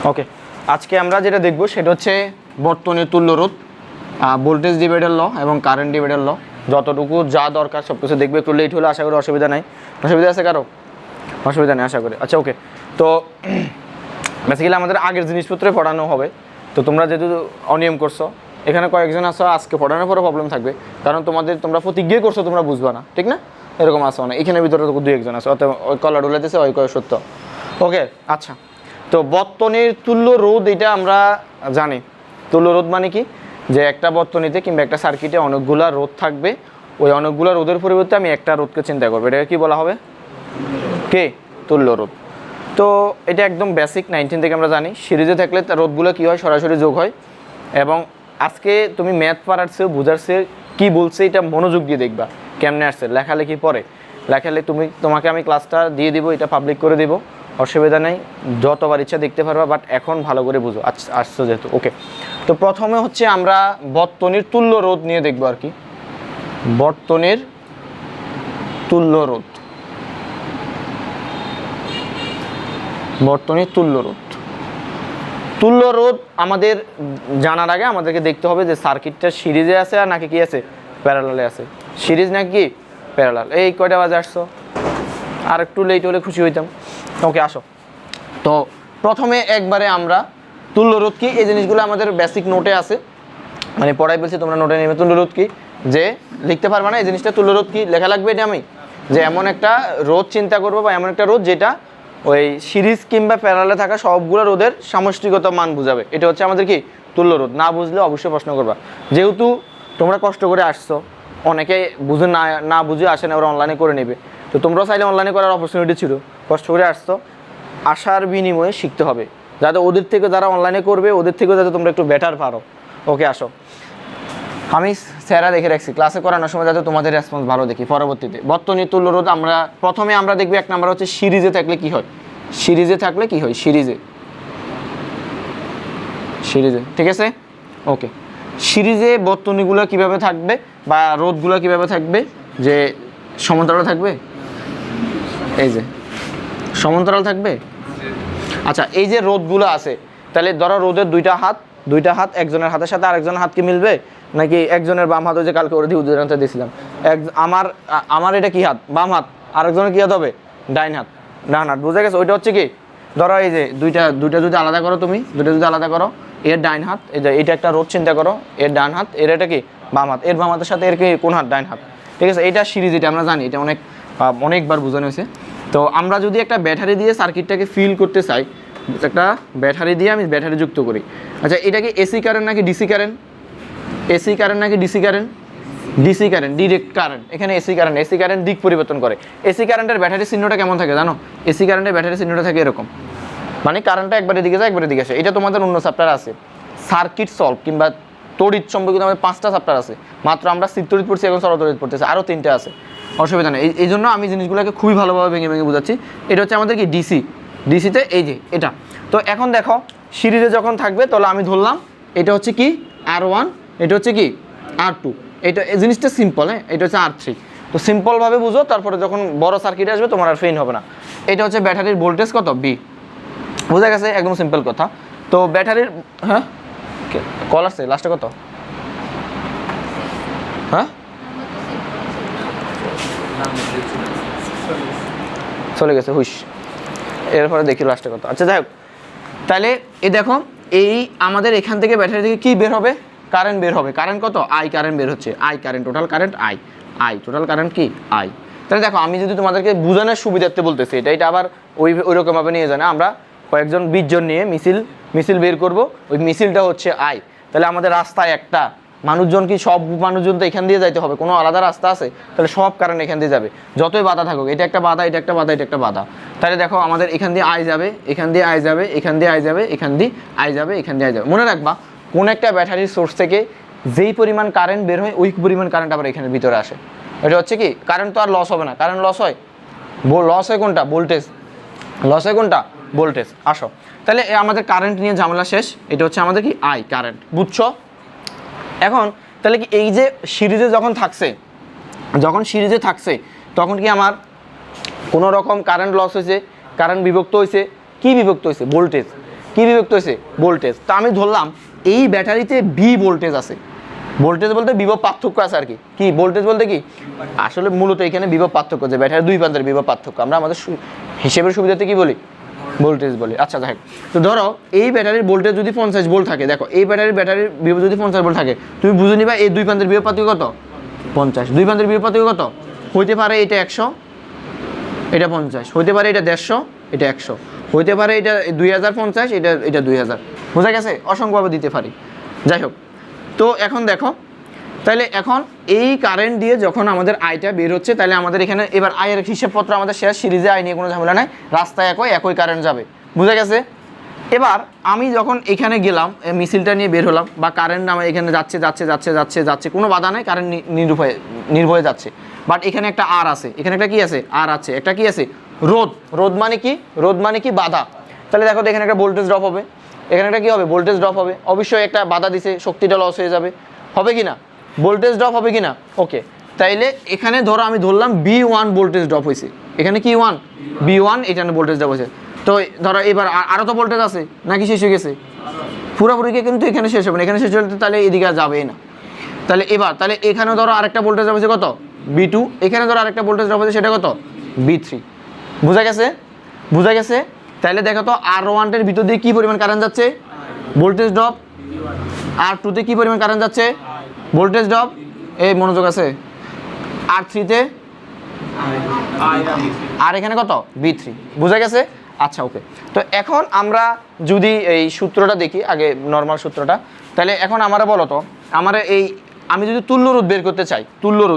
ওকে, আজকে আমরা যেটা দেখব সেটা হচ্ছে বর্তনীর তুল্য রোধ, ভোল্টেজ ডিভাইডার ল এবং কারেন্ট ডিভাইডার ল। যতটুকু যা দরকার সব কিছু দেখবে। একটু লেট হলে আশা করি অসুবিধা নাই। অসুবিধা আছে কারো? অসুবিধা নেই আশা করি। আচ্ছা ওকে, তো বেসিক্যালি আমাদের আগের জিনিসপত্রে পড়ানো হবে। তো তোমরা যেহেতু অনিয়ম করছো, এখানে কয়েকজন আসো আজকে পড়ানোর পরে প্রবলেম থাকবে, কারণ তোমরা প্রতিজ্ঞাই করছো তোমরা বুঝবা না, ঠিক না? এরকম আসো না, এখানে ভিতরে দুই একজন আছে, অত ওই কলার উলাইতেছে ওই কয় সত্য। ওকে আচ্ছা, তো বর্তনীর তুল্য রোধ এটা আমরা জানি। তুল্য রোধ মানে কি, যে একটা বর্তনীতে কিংবা একটা সার্কিটে অনেকগুলা রোধ থাকবে, ওই অনেকগুলা রোধের পরিবর্তে আমি একটা রোধকে চিন্তা করবো, এটাকে কি বলা হবে? কে? তুল্য রোধ। তো এটা একদম বেসিক 19 থেকে আমরা জানি। সিরিজে থাকলে রোধগুলো কী হয়? সরাসরি যোগ হয়। এবং আজকে তুমি ম্যাথ পারার চেয়েও বোঝার চেয়ে কী বলছে এটা মনোযোগ দিয়ে দেখবা কেমনে আসছে। লেখালেখি পরে তোমাকে আমি ক্লাসটা দিয়ে দিব, এটা পাবলিক করে দেবো, অসুবিধা নেই, যতবার ইচ্ছা দেখতে পারবা, বাট এখন ভালো করে বুঝো আসছো যেহেতু। ওকে, তো প্রথমে হচ্ছে আমরা বর্তনীর তুল্য রোধ নিয়ে দেখবো আর কি। বর্তনীর তুল্য রোধ, বর্তনীর তুল্য রোধ। তুল্য রোধ আমাদের জানার আগে আমাদেরকে দেখতে হবে যে সার্কিটটা সিরিজে আছে আর নাকি কি আছে, প্যারালালে আছে। সিরিজ নাকি প্যারালাল। এই কয়টা বাজে আসছো? আর একটু লেট হলে খুশি হইতাম। ওকে আসো, তো প্রথমে একবারে আমরা তুল্য রোধ কি, এই জিনিসগুলো আমাদের বেসিক নোটে আছে, মানে পড়াই বলছি তোমরা নোটে নেবে। তুল্য রোধ কি যে লিখতে পারবা না এই জিনিসটা, তুল্য রোধ কি লেখা লাগবে এটা আমি, যে এমন একটা রোধ চিন্তা করবো বা এমন একটা রোধ যেটা ওই সিরিজ কিংবা প্যারালালে থাকা সবগুলো রোধের সামষ্টিকগত মান বুঝাবে। এটা হচ্ছে আমাদের কি তুল্য রোধ। না বুঝলে অবশ্যই প্রশ্ন করবা, যেহেতু তোমরা কষ্ট করে আসছো, অনেকে বুঝে না বুঝে আসে না, ওরা অনলাইনে করে নেবে। তো তোমরাও চাইলে অনলাইনে করার অপরচুনিটি ছিল, কষ্ট করে আসছো, আসার বিনিময়ে শিখতে হবে, যাতে ওদের থেকে যারা অনলাইনে করবে ওদের থেকেও যাতে তোমরা একটু বেটার পারো। ওকে আসো, আমি স্যারা দেখে রাখছি ক্লাসে করানোর সময় যাতে তোমাদের রেসপন্স ভালো দেখি পরবর্তীতে। বর্তনীর তুল্য রোধ প্রথমে আমরা দেখবো, এক নাম্বার হচ্ছে সিরিজে থাকলে কি হয়। সিরিজে থাকলে কি হয়? সিরিজে, ঠিক আছে। ওকে, সিরিজে বর্তনীগুলো কিভাবে থাকবে বা রোধগুলো কিভাবে থাকবে, যে সমান্তরাল থাকবে, এই যে সমান্তরাল থাকবে। আচ্ছা, এই যে রোধগুলো আছে, তাহলে ধরো রোধের দুইটা হাত, একজনের হাতের সাথে আরেকজনের হাত কি মিলবে, নাকি একজনের বাম হাত, ওই যে কালকে ওর দিয়ে উদাহরণটা দিয়েছিলাম, আমার এটা কি হাত? বাম হাত, আরেকজনের কি হাত হবে? ডাইন হাত। বুঝে গেছে? ওইটা হচ্ছে কি, ধরো এই যে দুইটা যদি আলাদা করো, তুমি দুইটা যদি আলাদা করো, এর ডাইন হাত, এই যে এটা একটা রোধ চিন্তা করো, এর ডান হাত, এর এটা কি বাম হাত, এর বাম হাতের সাথে এর কি কোন হাত? ডাইন হাত, ঠিক আছে। এটা সিরিজ, এটা আমরা জানি, এটা অনেকবার বোঝানো হয়েছে। তো আমরা যদি একটা ব্যাটারি দিয়ে সার্কিটটাকে ফিল করতে চাই, একটা ব্যাটারি দিয়ে আমি ব্যাটারি যুক্ত করি। আচ্ছা, এটা কি এসি কারেন্ট নাকি ডিসি কারেন্ট? এসি কারেন্ট নাকি DC current? DC current, direct current. এখানে এসি কারেন্ট দিক পরিবর্তন করে। এসি কারেন্টের ব্যাটারি চিহ্নটা কেমন থাকে জানো? এসি কারেন্টের ব্যাটারি চিহ্নটা থাকে এরকম, মানে কারেন্টটা একবারে দিকে যায় একবারে দিকে আসে। এটা তোমাদের অন্য চ্যাপ্টার আছে, সার্কিট সলভ কিংবা তড়িৎ সম্পর্কিত আমাদের 5টা চ্যাপ্টার আছে। মাত্র আমরা চিত্তড়িৎ পড়ছি, এখন সরলতড়িৎ পড়তেছি, আরও 3টে আছে, অসুবিধা নেই। এই জন্য আমি জিনিসগুলোকে খুবই ভালোভাবে ভেঙে বোঝাচ্ছি। এটা হচ্ছে আমাদের কি ডিসিতে এই যে এটা। তো এখন দেখো সিরিজে যখন থাকবে, তাহলে আমি ধরলাম এটা হচ্ছে কি R1, এটা হচ্ছে কি R2, এটা এই জিনিসটা সিম্পল। হ্যাঁ, এটা হচ্ছে R3। তো সিম্পলভাবে বুঝো, তারপরে যখন বড় সার্কিট আসবে তোমার আর ফেইন হবে না। এটা হচ্ছে ব্যাটারির ভোল্টেজ কত? B। বোঝা গেছে? একদম সিম্পল কথা। তো ব্যাটারির, হ্যাঁ কল আসছে, লাস্টে কত? হ্যাঁ চলে গেছে হুশ, এরপরে দেখি লাস্টে কত। আচ্ছা যাই হোক, তাহলে এই দেখো, এই আমাদের এখান থেকে ব্যাটারি থেকে কি বের হবে? কারেন্ট বের হবে। কারেন্ট কত? I কারেন্ট বের হচ্ছে। I current, total current I total current কি I। তাহলে দেখো, আমি যদি তোমাদেরকে বোঝানোর সুবিধার্থে বলতেছি, এটা আবার ওই রকমভাবে নিয়ে যায় না। আমরা কয়েকজন 20 জন নিয়ে মিছিল বের করব, ওই মিছিলটা হচ্ছে I। তাহলে আমাদের রাস্তায় একটা মানুষজন, কি সব মানুষজন তো এখান দিয়ে যাইতে হবে, কোনো আলাদা রাস্তা আছে? তাহলে সব কারেন্ট এখান দিয়ে যাবে, যতই বাধা থাকুক। এটা একটা বাধা, এটা একটা বাধা, এটা একটা বাধা। তাহলে দেখো, আমাদের এখান দিয়ে I যাবে, এখান দিয়ে I যাবে, এখান দিয়ে I যাবে, এখান দিয়ে I যাবে, এখান দিয়ে I যাবে। মনে রাখবা, কোন একটা ব্যাটারির সোর্স থেকে যেই পরিমাণ কারেন্ট বের হয়, ওই পরিমাণ কারেন্ট আবার এখানের ভিতরে আসে। এটা হচ্ছে কি, কারেন্ট তো আর লস হবে না। কারেন্ট লস হয় কোনটা? ভোল্টেজ। লস হয় কোনটা? ভোল্টেজ। আসো, তাহলে আমাদের কারেন্ট নিয়ে ঝামেলা শেষ। এটা হচ্ছে আমাদের কি I কারেন্ট, বুঝছো? এখন তাহলে কি, এই যে সিরিজে যখন থাকছে, তখন কি আমার কোনো রকম কারেন্ট লস হয়েছে? কারেন্ট বিভক্ত হয়েছে। কি বিভক্ত হয়েছে? ভোল্টেজ। কি বিভক্ত হয়েছে? ভোল্টেজ। তা আমি ধরলাম এই ব্যাটারিতে বি ভোল্টেজ আছে। ভোল্টেজ বলতে বিভব পার্থক্য আছে আর কি। কি ভোল্টেজ বলতে কি? আসলে মূলত এখানে বিভব পার্থক্য, যে ব্যাটারি দুই প্রান্তের বিভব পার্থক্য আমরা আমাদের হিসেবের সুবিধাতে কি বলি? ভোল্টেজ বলি। আচ্ছা দেখ, তো ধরো এই ব্যাটারির ভোল্টেজ যদি 50 ভোল্ট থাকে, দেখো এই ব্যাটারির বিভব যদি 50 ভোল্ট থাকে, তুমি বুঝে নিবা এই দুই প্রান্তের বিভব পার্থক্য কত? 50। দুই প্রান্তের বিভব পার্থক্য কত? হইতে পারে এটা 100, এটা 50, হইতে পারে এটা 150, এটা 100, হইতে পারে এটা 2050, এটা 2000। বোঝা গেছে? অসংখ্যভাবে দিতে পারি। যাই হোক, তো এখন দেখো, তাহলে এখন এই কারেন্ট দিয়ে যখন আমাদের আইটা বের হচ্ছে, তাহলে আমাদের এখানে এবার আয়ের হিসাবপত্র আমাদের শেষ। সিরিজে আই নিয়ে কোনো ঝামেলা নাই, রাস্তায় একই কারেন্ট যাবে। বুঝা গেছে? এবার আমি যখন এখানে গেলাম, মিছিলটা নিয়ে বের হলাম, বা কারেন্ট আমার এখানে যাচ্ছে, কোনো বাধা নাই, কারেন্ট নির্ভয়ে যাচ্ছে। বাট এখানে একটা আর আছে, এখানে একটা কি আছে? আর আছে, একটা কি আছে? রোধ। রোধ মানে কি? রোধ মানে কি? বাধা। তাহলে দেখো এখানে একটা ভোল্টেজ ড্রপ হবে, এখানে একটা কি হবে? ভোল্টেজ ড্রপ হবে। অবশ্যই একটা বাধা দিছে, শক্তিটা লস হয়ে যাবে, হবে কি না? ভোল্টেজ ড্রপ হবে কি না? ওকে, তাইলে এখানে ধরো আমি ধরলাম B1 ভোল্টেজ ড্রপ হয়েছে। এখানে কি B1, এখানে ভোল্টেজ ড্রপ হয়েছে। তো ধরো এবার আরও তো ভোল্টেজ আছে নাকি শেষ হয়ে গেছে? পুরোপুরি কিন্তু এখানে শেষ হবে না, এখানে শেষ হলে তাহলে এদিকে আর যাবেই না। তাহলে তাহলে এখানে ধরো আরেকটা ভোল্টেজ ড্রপ হয়েছে কত? B2। এখানে ধরো আরেকটা ভোল্টেজ ড্রপ হয়েছে, সেটা কত? B3। বোঝা গেছে? তাহলে দেখো তো R1 এর ভিতর দিয়ে কি পরিমাণ কারেন্ট যাচ্ছে? Voltage drop. R2 কি পরিমাণ কারেন্ট যাচ্ছে? Voltage drop. এই মনোযোগ আছে। R3 আর এখানে কত? B3। বোঝা গেছে? আচ্ছা ওকে। তো এখন আমরা যদি এই সূত্রটা দেখি আগে, নর্মাল সূত্রটা, তাহলে এখন আমরা বলো তো, আমি যদি তুল্য রোধ বের করতে চাই,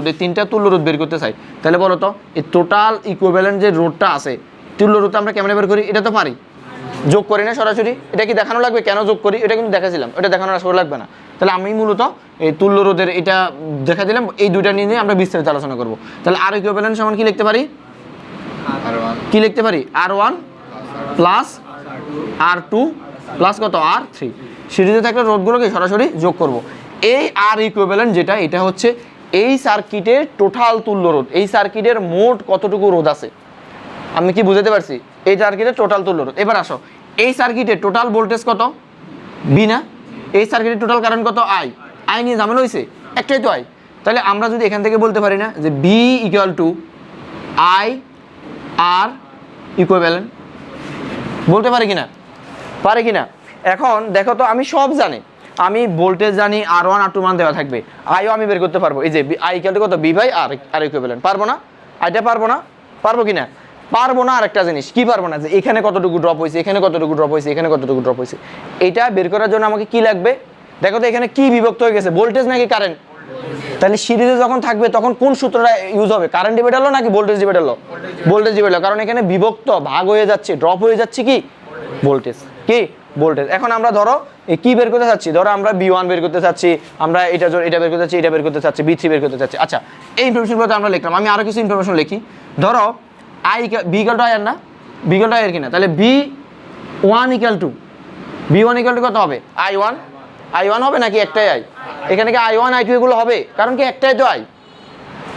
এই তিনটা তুল্য রোধ বের করতে চাই, তাহলে বলো তো এই টোটাল ইকুইভ্যালেন্ট যে রোধটা আছে, তুল্য রোধটা আমরা কেমনে বের করি? এটা তো পারি, যোগ করি না সরাসরি? এটা কি দেখানো লাগবে কেন যোগ করি? এটা কিন্তু দেখাছিলাম, এটা দেখানোর আসলে লাগবে না। তাহলে আমি মূলত এই তুল্য রোধের এটা দেখা দিলাম, এই দুইটা নিয়ে আমরা বিস্তারিত আলোচনা করব। তাহলে আর ইকুইভ্যালেন্ট সমান কি লিখতে পারি? কি লিখতে পারি? R1 প্লাস R2 প্লাস কত? R3। সিরিজে থাকলে রোধগুলোকে সরাসরি যোগ করব। এই আর ইকুইভ্যালেন্ট যেটা, এটা হচ্ছে এই সার্কিটের টোটাল তুল্য রোধ। এই সার্কিটের মোট কতটুকু রোধ আছে, আমি কি বুঝাতে পারছি? এই সার্কিটের টোটাল তুল্য রোধ। এবার আসো, এই সার্কিটের টোটাল ভোল্টেজ কত? B না? এই সার্কিটের টোটাল কারেন্ট কত? I নিয়ে ঝামেলা হয়েছে, একটাই তো I। তাহলে আমরা যদি এখান থেকে বলতে পারি না যে B = I R ইকুইভ্যালেন্ট, বলতে পারি কিনা? পারে কিনা? এখন দেখো তো, আমি সব জানি, আমি ভোল্টেজ জানি, R1 R2 মান দেওয়া থাকবে, আইও আমি বের করতে পারবো। এই যে I = কত? B/R equivalent. পারবো না? আইটা পারবো না? পারবো কিনা? পারবো না। আরেকটা জিনিস কি পারবো না? যে এখানে কতটুকু ড্রপ হয়েছে, এখানে কতটুকু ড্রপ হয়েছে, এখানে কতটুকু ড্রপ হয়েছে। এটা বের করার জন্য আমাকে কি লাগবে? দেখো তো এখানে কি বিভক্ত হয়ে গেছে, ভোল্টেজ নাকি কারেন্ট? তাহলে সিরিজে যখন থাকবে তখন কোন সূত্রটা ইউজ হবে? কারেন্ট ডিভাইড হলো নাকি ভোল্টেজ ডিভাইড হলো? ভোল্টেজ ডিভাইড হলো, কারণ এখানে বিভক্ত ভাগ হয়ে যাচ্ছে, ড্রপ হয়ে যাচ্ছে কি? ভোল্টেজ। কি? ভোল্টেজ। এখন আমরা ধরো কি বের করতে চাচ্ছি? ধরো আমরা B1 বের করতে চাচ্ছি, আমরা এটা বের করতে চাচ্ছি, এটা বের করতে চাচ্ছি, B3 বের করতে চাচ্ছি। আচ্ছা, এই ইনফরমেশনগুলো তো আমরা লিখলাম। আমি আরও কিছু ইনফরমেশন লিখি। ধরো B = I না? B = I এর কিনা? তাহলে B1 = কত হবে? I1 হবে নাকি একটাই I? এখানে কি I1 I2 এগুলো হবে? কারণ কি একটাই তো I।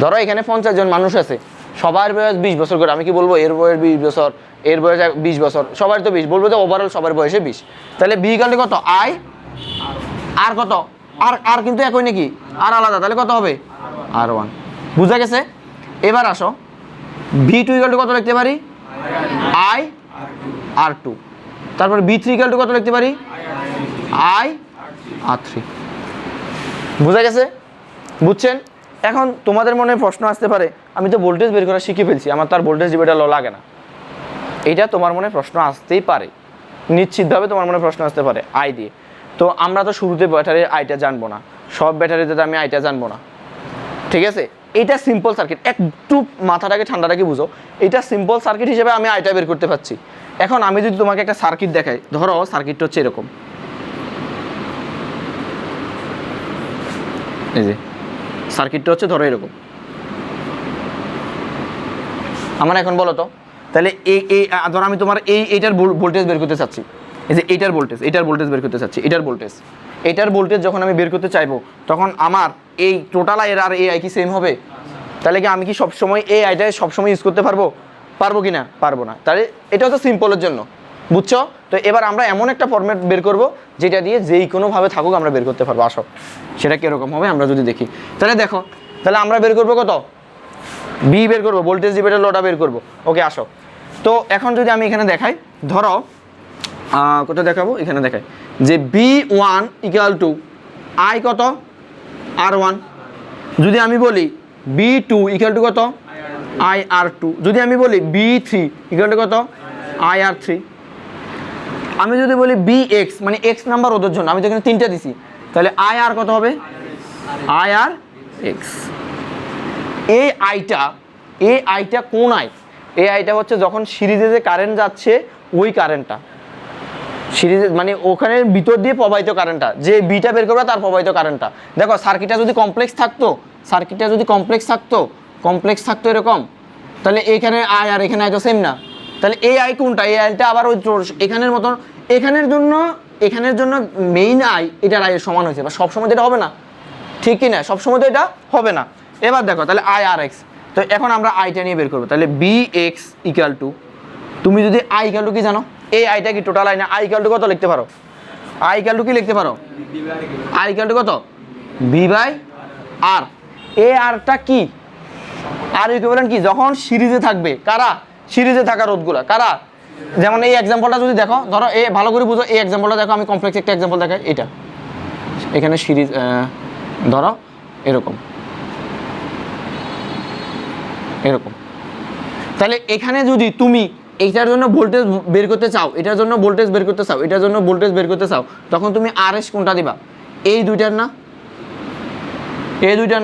ধরো এখানে 50 জন মানুষ আছে, সবার বয়স 20 বছর করে। আমি কি বলবো এর বয়স 20 বছর, এর বয়স 20 বছর, সবার তো 20, বলবো যে ওভারঅল সবার বয়সে 20। তাহলে B = কত? I আর কত? আর কিন্তু একই নাকি? আর আলাদা, তাহলে কত হবে? R1। বুঝা গেছে? এবার আসো, B2 = কত লিখতে পারি? I R2। তারপর B3 = কত লিখতে পারি? I R3। বুঝা গেছে? বুঝছেন? এখন তোমাদের মনে প্রশ্ন আসতে পারে, আমি তো ভোল্টেজ বের করা শিখে ফেলছি, আমার তার ভোল্টেজ ডিভাইডার ল লাগে না। এইটা তোমার মনে প্রশ্ন আসতেই পারে, নিশ্চিতভাবে তোমার মনে প্রশ্ন আসতে পারে I দিয়ে। তো আমরা তো শুরুতে ব্যাটারির আইটা জানবো না, সব ব্যাটারিতে আমি আইটা জানবো না, ঠিক আছে? এটা সিম্পল সার্কিট, একটু মাথাটাকে ঠান্ডা রাখি বুঝো। এটা সিম্পল সার্কিট হিসেবে আমি আইটা বের করতে পারছি। এখন আমি যদি তোমাকে একটা সার্কিট দেখাই, ধরো সার্কিটটা হচ্ছে এরকম, এই যে সার্কিটটা হচ্ছে ধরো এরকম। আমার এখন বলো তো, তাহলে এই ধরো আমি তোমার এইটার ভোল্টেজ বের করতে চাচ্ছি, এই যে এইটার ভোল্টেজ বের করতে চাচ্ছি, এটার ভোল্টেজ যখন আমি বের করতে চাইবো, তখন আমার এই টোটাল আই আর এই আই কি সেম হবে? তাহলে কি আমি কি সবসময় এই আইটা সবসময় ইউজ করতে পারবো কি না? পারবো না। তাহলে এটা হচ্ছে সিম্পলের জন্য। বুঝছো? তো এবার আমরা এমন একটা ফরম্যাট বের করব যেটা দিয়ে যেই কোনোভাবে থাকুক আমরা বের করতে পারবো। আসো সেটা কীরকম হবে আমরা যদি দেখি, তাহলে দেখো, তাহলে আমরা বের করবো কত, বি বের করবো, ভোল্টেজ ডিভাইডার লটা বের করবো। ওকে আসো, তো এখন যদি আমি এখানে দেখাই, ধরো কোথায় দেখাবো, এখানে দেখাই যে B1 = I কত, R1। যদি আমি বলি B2 = কত, IR2। যদি আমি বলি B3 = কত, IR3। আমি যদি বলি BX মানে X নাম্বার ওদের জন্য, আমি তো এখানে 3টা দিছি, তাহলে IR কত হবে, IRX। এই আইটা কোন আই? এই আইটা হচ্ছে যখন সিরিজে যে কারেন্ট যাচ্ছে ওই কারেন্টটা, সিরিজে মানে ওখানে ভিতর দিয়ে প্রবাহিত কারেন্টটা, যে বিটা বের করবে তার প্রবাহিত কারেন্টটা। দেখো সার্কিটটা যদি কমপ্লেক্স থাকতো এরকম, তাহলে এখানে আই আর এখানে আই তো সেম না, তাহলে এই আই কোনটা, এই আইটা আবার ওই এখানের মতন, এখানের জন্য মেইন আই এটার আইয়ের সমান হয়েছে, বা সবসময় তো এটা হবে না, ঠিক কি না, সবসময় তো এটা হবে না। এবার দেখো তাহলে IRX, তো এখন আমরা আইটা নিয়ে বের করবো, তাহলে BX = তুমি যদি I = কি জানো, এই আইটা কি টোটাল আই না, I = কত লিখতে পারো, I = কি লিখতে পারো, I = কত, B/R। এই আরটা কি, আর ইকুইভ্যালেন্ট কি, যখন সিরিজে থাকবে কারা, সিরিজে থাকা রোধগুলা কারা, যেমন এই এক্সাম্পলটা যদি দেখো, ধরো এ ভালো করে বুঝো, এই এক্সাম্পলটা দেখো, আমি কমপ্লেক্স একটা এক্সাম্পল দেখাই, এটা এখানে সিরিজ ধরো এরকম, তাহলে এখানে যদি তুমি এইটার জন্য ভোল্টেজ বের করতে চাও, এটার জন্য ভোল্টেজ বের করতে চাও, এটার জন্য ভোল্টেজ বের করতে চাও, তখন তুমি RS কোনটা দিবা, এই দুইটার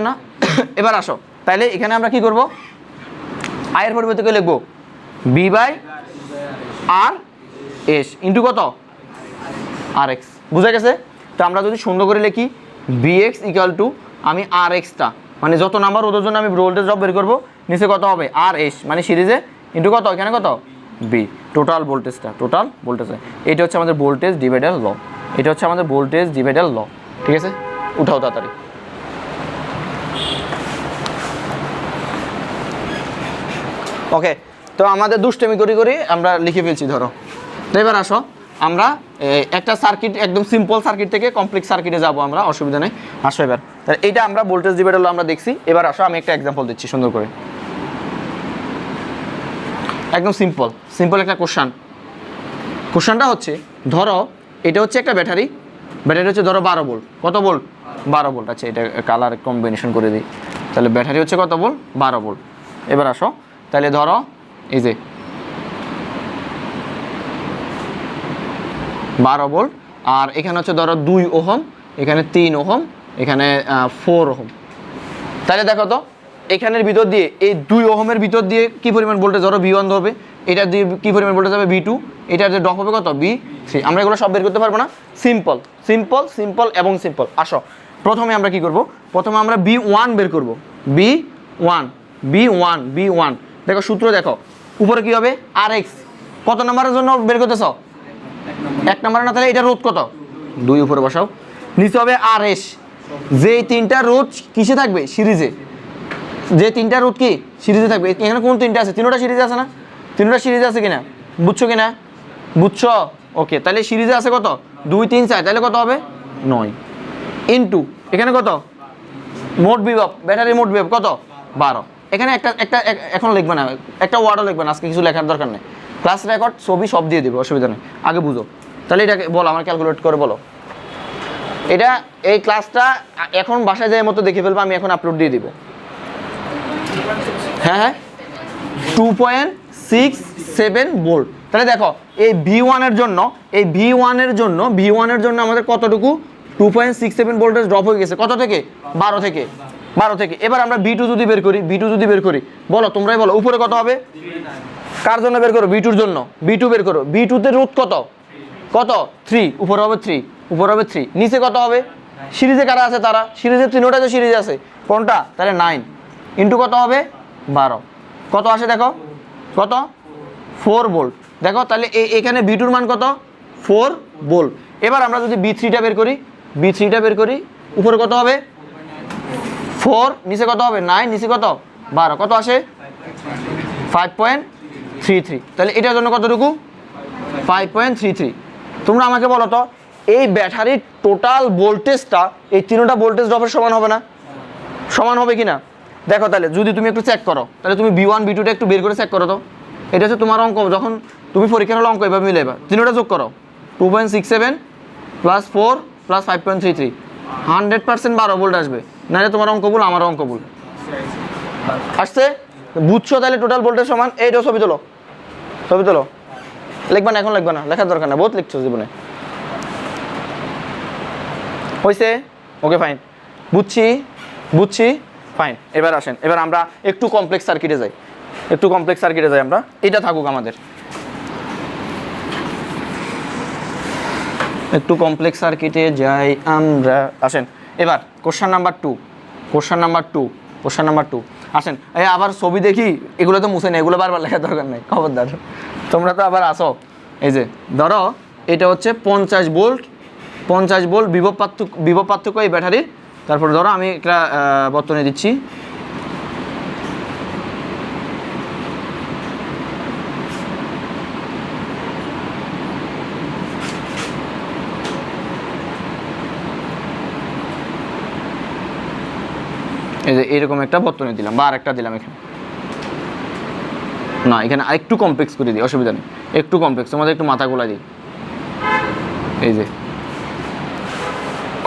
না, এবার আসো, তাহলে এখানে আমরা কি করব, I এর পরিবর্তে কি লিখবো, B/RS ইন্টু কত, RX। বুঝা গেছে? তো আমরা যদি সুন্দর করে লিখি BX = আমি RX-টা মানে যত নাম্বার ওদের জন্য আমি ভোল্টেজ ড্রপ বের করবো, নিচে কত হবে RS মানে সিরিজে, ইন্টু কত, এখানে কত, B টোটাল ভোল্টেজ। এটা হচ্ছে আমাদের ভোল্টেজ ডিভাইডার ল, ঠিক আছে? উঠাও তাড়াতাড়ি। ওকে, তো আমাদের দুষ্টামি করি আমরা লিখে ফেলছি ধরো। তো এবার আসো আমরা একটা সার্কিট, একদম সিম্পল সার্কিট থেকে কমপ্লেক্স সার্কিটে যাব আমরা, অসুবিধা নেই। আসো এবার, তাহলে এইটা আমরা ভোল্টেজ ডিভাইডার আমরা দেখছি। এবার আসো আমি একটা এক্সাম্পল দিচ্ছি সুন্দর করে, একদম সিম্পল একটা কোশ্চেনটা হচ্ছে, ধরো এটা হচ্ছে একটা ব্যাটারি হচ্ছে ধরো 12 ভোল্ট, কত ভোল্ট, 12 ভোল্ট। আচ্ছা এটা কালার কম্বিনেশন করে দিই, তাহলে ব্যাটারি হচ্ছে কত ভোল্ট, 12 ভোল্ট। এবার আসো, তাহলে ধরো এই যে 12 ভোল্ট, আর এখানে হচ্ছে ধরো 2 ওহম, এখানে 3 ওহম, এখানে 4 ওহম। তাহলে দেখো তো এখানের ভিতর দিয়ে, এই 2 ওহমের ভিতর দিয়ে কি পরিমাণ ভোল্টেজ, ধরো V1 ধরবে, এটা দিয়ে কি পরিমাণ ভোল্টেজ হবে V2, এটার যে ড্রপ হবে কত V3। আমরা এগুলো সব বের করতে পারবো না, সিম্পল এবং সিম্পল। আসো প্রথমে আমরা কি করব, প্রথমে আমরা B1 বের করব, B1 দেখো সূত্র দেখো, উপরে কি হবে RX, কত নম্বরের জন্য বের করতেছ, 1 নম্বরে না, তাহলে এটা রোধ কত, 2 উপরে বসাও, নিচে হবে RS, যেই 3টা রোধ কিসে থাকবে, সিরিজে, যে 3টা রোধ কি সিরিজে থাকবে। এখানে কোন 3টা আছে, 3টা সিরিজে আছে না, 3টা সিরিজে আছে কিনা, বুঝছো কিনা, বুঝছো? ওকে, তাহলে সিরিজে আছে কত, 2 3 4, তাহলে কত হবে 9 ইন্টু এখানে কত, মোট বিভব, ব্যাটারি মোট বিভব কত 12। এখানে একটা এখন লিখবে না, একটা ওয়ার্ডও লিখবে না, আজকে কিছু লেখার দরকার নেই, ক্লাস রেকর্ড ছবি সব দিয়ে দেবে, অসুবিধা নেই, আগে বুঝো। তাহলে এটাকে বলো, আমার ক্যালকুলেট করে বলো, এটা এই ক্লাসটা এখন বাসায় যায় মতো দেখে ফেলবো, আমি এখন আপলোড দিয়ে দিব। হ্যাঁ 2.67 ভোল্ট। তাহলে দেখো এই V1 এর জন্য আমাদের কতটুকু, 2.67 ভোল্টেজ ড্রপ হয়ে গেছে, কত থেকে, 12 থেকে। এবার আমরা B2 যদি বের করি, বলো তোমরাই বলো, উপরে কত হবে, কার জন্য বের করো, B2 এর জন্য, B2 বের করো, B2 তে রোধ কত 3, উপরে হবে 3, নিচে কত হবে, সিরিজে কারা আছে, তারা সিরিজে 3টা তো সিরিজে আছে, কোনটা, তাহলে 9 ইন্টু কত হবে 12, কত আসে দেখো, কত 4 ভোল্ট। দেখো তাহলে এখানে B2 এর মান কত, 4 ভোল্ট। এবার আমরা যদি B3টা বের করি, উপরে কত হবে 4, নিচে কত হবে 9, নিচে কত 12, কত আসে 5.33। তাহলে এটার জন্য কতটুকু 5.33। তোমরা আমাকে বলো তো এই ব্যাটারির টোটাল ভোল্টেজটা এই তিনটা ভোল্টেজ ড্রপের সমান হবে না? সমান হবে কি না? দেখো তাহলে যদি তুমি একটু চেক করো, তাহলে তুমি V1 V2টা একটু বের করে চেক করো তো। এটা হচ্ছে তোমার অঙ্ক, যখন তুমি পরীক্ষার হলে অঙ্ক এভাবে মিলাইবা, তিনটা যোগ করো, 2.67 প্লাস 4 প্লাস 5.33, 100% 12 ভোল্ট আসবে। নাহলে তোমার অঙ্ক ভুল, আমার অঙ্ক ভুল। আসছে? বুঝছো তাহলে টোটাল ভোল্টেজ সমান। এইটাও ছবি তোলো, ছবি তোলো। লিখবা না, এখন লিখবা না, লেখার দরকার না, বহুত লিখছো জীবনে। হয়েছে? ওকে ফাইন, বুঝছি বুঝছি, ফাইন। এবার আসেন, এবার আমরা একটু কমপ্লেক্স সার্কিটে যাই, একটু কমপ্লেক্স সার্কিটে যাই আমরা। এটা থাকুক আমাদের, একটু কমপ্লেক্স সার্কিটে যাই আমরা। আসেন এবার question number 2, question number 2, question number 2। আসেন এই আবার ছবি দেখি, এগুলো তো মুছে নেই, এগুলো বারবার লেখার দরকার নেই, খবরদার। তোমরা তো আবার আসো। এই যে ধরো এটা হচ্ছে 50 ভোল্ট, 50 ভোল্ট বিভব পার্থক্য এই ব্যাটারির। তারপরে ধরো আমি একটা বর্তনী দিচ্ছি, এই যে এরকম একটা বর্তনী দিলাম, বা আরেকটা দিলাম এখানে। না, এখানে আরেকটু কমপ্লেক্স করে দিই, অসুবিধা নেই, একটু কমপ্লেক্স, তোমাদের একটু মাথা গোলা দিই। এই যে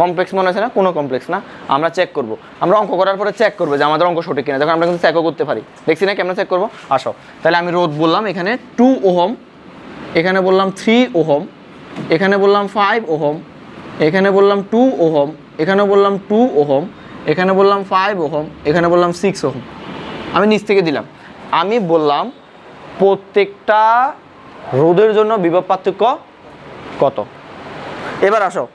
কমপ্লেক্স মনে হচ্ছে না? কোনো কমপ্লেক্স না। আমরা চেক করব, আমরা অঙ্ক করার পরে চেক করবো যে আমাদের অঙ্ক সঠিক কিনা, যখন আমরা কিন্তু চেকও করতে পারি। দেখছি না কেমন চেক করবো? আসো তাহলে আমি রোধ বললাম এখানে 2 ওহম, এখানে বললাম 3 ওহম, এখানে বললাম 5 ওহম, এখানে বললাম 2 ওহম, এখানে বললাম 2 ওহম, এখানে বললাম 5 ওহম, এখানে বললাম 6 ওহম। আমি নিচ থেকে দিলাম, আমি বললাম প্রত্যেকটা রোধের জন্য বিভব পার্থক্য কত। এবার আসো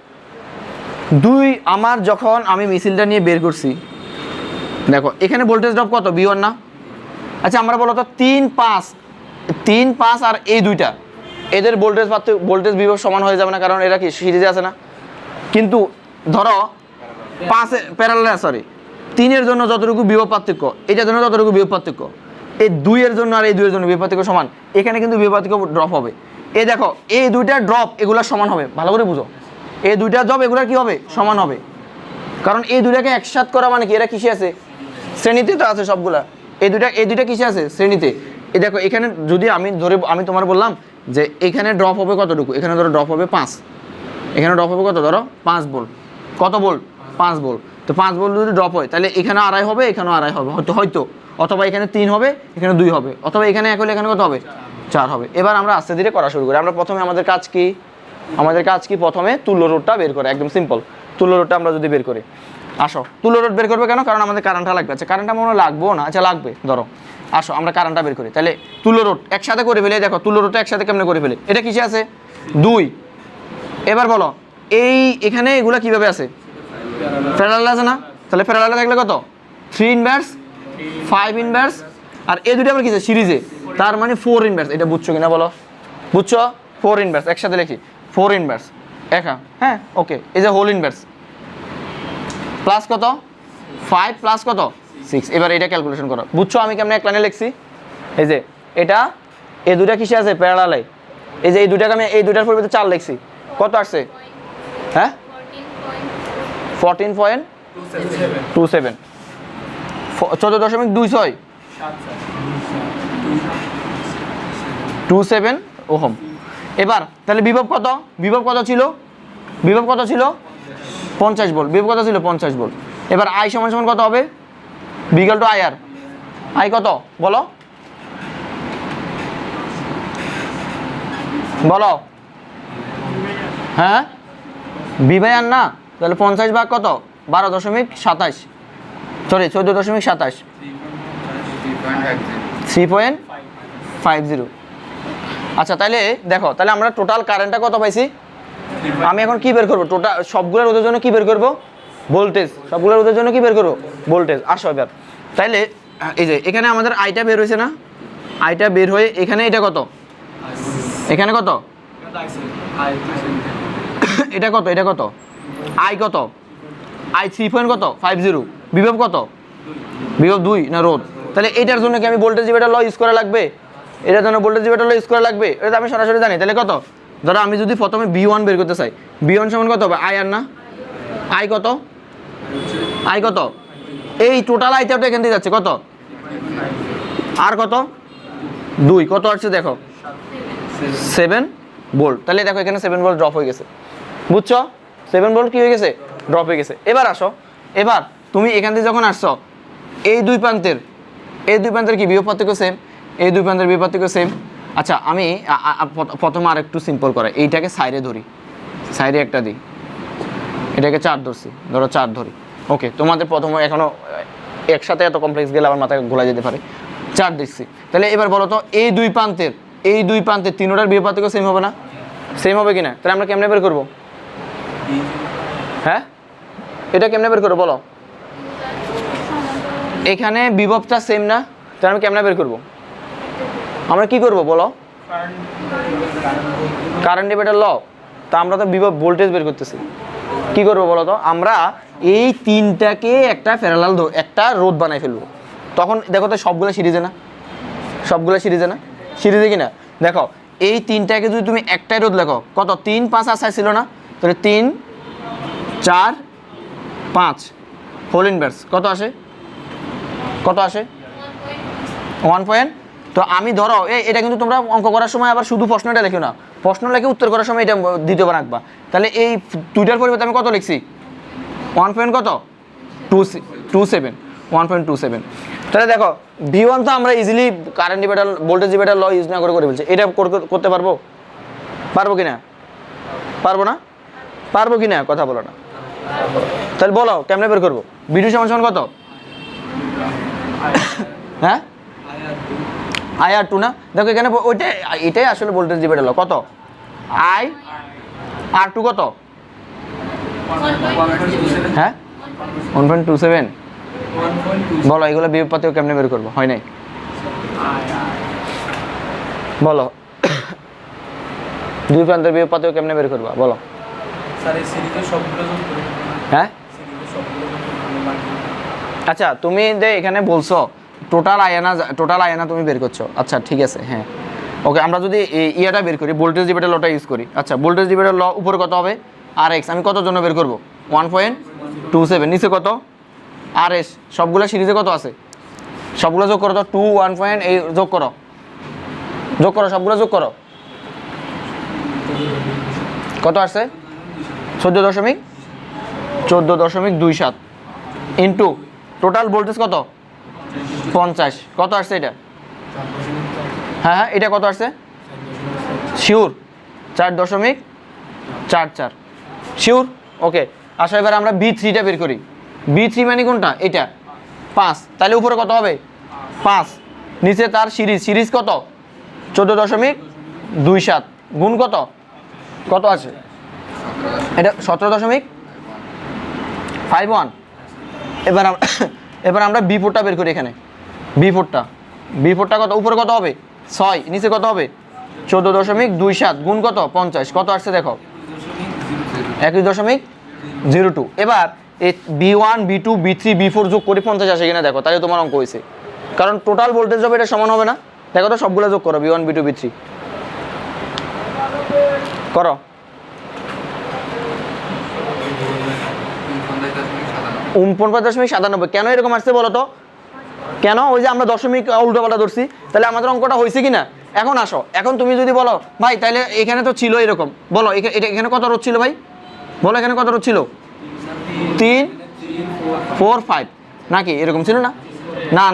আমার যখন আমি মিছিলটা নিয়ে বের করছি, দেখো এখানে ভোল্টেজ ড্রপ কত? V1 না? আচ্ছা আমরা বলো তো 3, 5 আর এই দুইটা, এদের ভোল্টেজ বিভব সমান হয়ে যাবে না? কারণ এরা কি সিরিজে আছে না? কিন্তু ধরো 5 প্যারালাল, সরি 3 এর জন্য যতটুকু বিভব পার্থক্য, এটার জন্য ততটুকু বিভব পার্থক্য, এই 2 এর জন্য আর এই 2 এর জন্য বিভব পার্থক্য সমান। এখানে কিন্তু বিভব পার্থক্য ড্রপ হবে। এই দেখো এই দুইটা ড্রপ এগুলো সমান হবে, ভালো করে বুঝো। এই দুইটা ড্রপ এগুলো কি হবে? সমান হবে। কারণ এই দুইটাকে একসাথে করা মানে কি, এরা কিসে আছে? শ্রেণীতে তো আছে সবগুলা। এই দুইটা কিসে আছে? শ্রেণীতে। এই দেখো এখানে যদি আমি তোমার বললাম যে এখানে ড্রপ হবে কতটুকু, এখানে ধরো ড্রপ হবে 5, এখানে ড্রপ হবে কত? ধরো 5 ভোল্ট। কত ভোল্ট? 5 ভোল্ট। তো 5 ভোল্ট যদি ড্রপ হয় তাহলে এখানে আড়াই হবে, এখানেও আড়াই হবে হয়তো, অথবা এখানে 3 হবে, এখানে 2 হবে, অথবা এখানে 1 হলে এখানে কত হবে? 4 হবে। এবার আমরা আস্তে ধীরে করা শুরু করি। আমরা প্রথমে আমাদের কাজ কি প্রথমে তুল্য রোধটা বের করে, একদম সিম্পল। তুল্য রোধটা আমরা যদি বের করি, আসো তুল্য রোধ বের করবে কেন? কারণ আমাদের কারেন্টটা লাগবে। আচ্ছা কারেন্টটা মনে হয় লাগবেও না, আচ্ছা লাগবে ধরো। আসো আমরা কারেন্টটা বের করি। তাহলে তুল্য রোধ একসাথে করে ফেলে, দেখো তুল্য রোধটা একসাথে কেমনে করে ফেলে। এটা কিসে আছে? 2। এবার বলো এখানে এগুলা কিভাবে আছে? প্যারালাল আছে না? তাহলে প্যারালাল থাকলে কত? 3 ইনভার্স, 5 ইনভার্স, আর এই দুটো আবার কিসে? সিরিজে, তার মানে 4 ইনভার্স। এটা বুঝছো কিনা বলো? বুঝছো? 4 ইনভার্স একসাথে লিখি, 4 ইনভার্স একা, হ্যাঁ ওকে। এই যে হোল ইনভার্স প্লাস কত? 5 প্লাস কত? 6। এবার এটা ক্যালকুলেশন করো। বুঝছো আমি কেমনে এক লাইনে লিখছি? এই যে এটা এই দুটা কিসে আছে? প্যারালালে। এই যে এই দুটাকে আমি এই দুটার পরিবর্তে 4 লিখছি, কত আসছে? হ্যাঁ 14.27, 14.2627 ওহম। এবার তাহলে বিভব কত? বিভব কত ছিল? 50 ভোল্ট। বিভব কত ছিল? 50 ভোল্ট। এবার আই সমান সমান কত হবে? বিকাল টু আই আর। আই কত বলো? বলো হ্যাঁ, বি বাই আর না? তাহলে 50 ভাগ কত? 12.27, সরি 14.27, 3.50। আচ্ছা তাহলে দেখো, তাহলে আমরা টোটাল কারেন্টটা কত পাইছি? আমি এখন কি বের করবো? টোটাল সবগুলোর রোধের জন্য কি বের করবো? ভোল্টেজ। সবগুলোর রোধের জন্য কি বের করবো? ভোল্টেজ। আসো এবার তাইলে এই যে এখানে আমাদের আইটা বের হয়েছে না? আইটা বের হয়ে এখানে এটা কত? এখানে কত? এটা কত? এটা কত? আই কত? আই 3.50। বিভব কত? বিভব 2 না রোধ? তাহলে এটার জন্য কি আমি ভোল্টেজ ডিভাইডার ল ইউজ করা লাগবে? এটার জন্য ভোল্টেজ ডিভাইডার ল ইউজ করা লাগবে, এটা তো আমি সরাসরি জানি। তাহলে কত, ধরো আমি যদি প্রথমে V1 বের করতে চাই, V1 সমান কত হবে, আই আর না, আই কত, আই কত, এই টোটাল আইটা এখান থেকে যাচ্ছে কত, আর কত 2, কত আসছে দেখো 7 ভোল্ট। তাহলে দেখো এখানে 7 ভোল্ট ড্রপ হয়ে গেছে, বুঝছো, 7 ভোল্ট কি হয়ে গেছে, ড্রপ হয়ে গেছে। এবার আসো, এবার তুমি এখান থেকে যখন আসছো এই দুই প্রান্তের কি বিভব পার্থক্য সেম, এই দুই প্রান্তের বিভব পার্থক্য সেম। আচ্ছা আমি প্রথমে আর একটু সিম্পল করে এইটাকে সাইডে ধরি, সাইডে একটা দিই, এটাকে 4 ধরছি, ধরো 4 ধরি, ওকে। তোমাদের প্রথমে এখনো একসাথে এত কমপ্লেক্স গেলে আমার মাথায় গোলা যেতে পারে, 4 দিচ্ছি। তাহলে এবার বলো তো এই দুই প্রান্তের তিনোটার বিভব পার্থক্য সেম হবে না, সেম হবে কিনা? তাহলে আমরা কেমনে বের করবো, হ্যাঁ এটা কেমনে বের করবো বলো, এখানে বিভবটা সেম না, তাহলে আমি কেমনে বের করবো, আমরা কি করব বলো, কারেন্ট ডিভাইডার ল। তা আমরা তো বিভব ভোল্টেজ বের করতেছি, কি করবো বলো তো, আমরা এই তিনটাকে একটা প্যারালাল একটা রোধ বানাই ফেলবো। তখন দেখো তো সবগুলো সিরিজে না, সবগুলো সিরিজে না, সিরিজে কিনা দেখো, এই তিনটাকে যদি তুমি একটাই রোধ লেখো, কত 3 5 আর ছিল না, তাহলে 3 4 5 হোল ইনভার্স কত আসে, কত আসে 1 পয়েন্ট। তো আমি ধরো এটা কিন্তু তোমরা অঙ্ক করার সময় আবার শুধু প্রশ্নটা লেখো না, প্রশ্ন লেখে উত্তর করার সময় এটা দ্বিতীয়বার রাখবা। তাহলে এই দুইটার পরিবর্তে আমি কত লিখছি, 1 পয়েন্ট কত 227, 1.27। তাহলে দেখো V1 তো আমরা easily current divider voltage divider law use না করে ফেলছি, এটা করতে পারবো, পারবো কি না, পারবো না, পারবো কি না, কথা বলো না। তাহলে বলো কেমনে বের করবো, V2 সমান কত, হ্যাঁ IR2 না, দেখো এখানে ওইটাই, এটাই আসলে ভোল্টেজ ডিভাইডার ল, কত IR2 কত, হ্যাঁ 1.27। বলো এগুলো বিভব পার্থক্য কেমনে বের করবো, হয় নাই বলো, দুই প্রান্তের বিভব পার্থক্য কেমনে বের করবা বলো, হ্যাঁ আচ্ছা তুমি এখানে বলছো টোটাল আয়না তুমি বের করছো, আচ্ছা ঠিক আছে, হ্যাঁ ওকে। আমরা যদি ইয়েটা বের করি, ভোল্টেজ ডিভাইডার লটা ইউজ করি, আচ্ছা ভোল্টেজ ডিভাইডার ল উপরে কত হবে RX, আমি কত জন্য বের করবো 1.27, নিচে কত RS, সবগুলো সিরিজে কত আছে, সবগুলো যোগ করো তো 2 1 এই যোগ করো সবগুলো যোগ করো, কত আসছে 14.27 ইন্টু টোটাল ভোল্টেজ কত 50, কত আসছে এটা, হ্যাঁ এটা কত আসছে শিওর 4.44 শিওর, ওকে। আসো এবার আমরা B3টা বের করি, B3 মানে কোনটা, এটা 5, তাহলে উপরে কত হবে 5, নিচে তার সিরিজ কত 14.27 গুণ কত আছে এটা 17.51। এবার আমরা B4টা বের করি, এখানে B4টা কত, উপরে কত হবে 6, নিচে কত হবে 14.27 গুণ কত 50, কত আসছে দেখো 21.02। এবার এই B1 B2 B3 B4 যোগ করে 50 আসে কিনা দেখো, তাহলে তোমার অঙ্ক হয়েছে, কারণ টোটাল ভোল্টেজ হবে এটা সমান হবে না, দেখো তো সবগুলো যোগ করো B1 B2 B3 করো, 49.97। কেন এরকম আসছে বলো তো, কেন, ওই যে আমরা দশমিক উল্টোপাল্টা ধরছি, তাহলে আমাদের অঙ্কটা হয়েছে কিনা। এখন আসো, এখন তুমি যদি বলো ভাই তাহলে এখানে তো ছিল এরকম, বলো এখানে কত রোধ ছিল ভাই, বলো এখানে কত রোধ ছিল 3 4 5 নাকি এরকম ছিল না,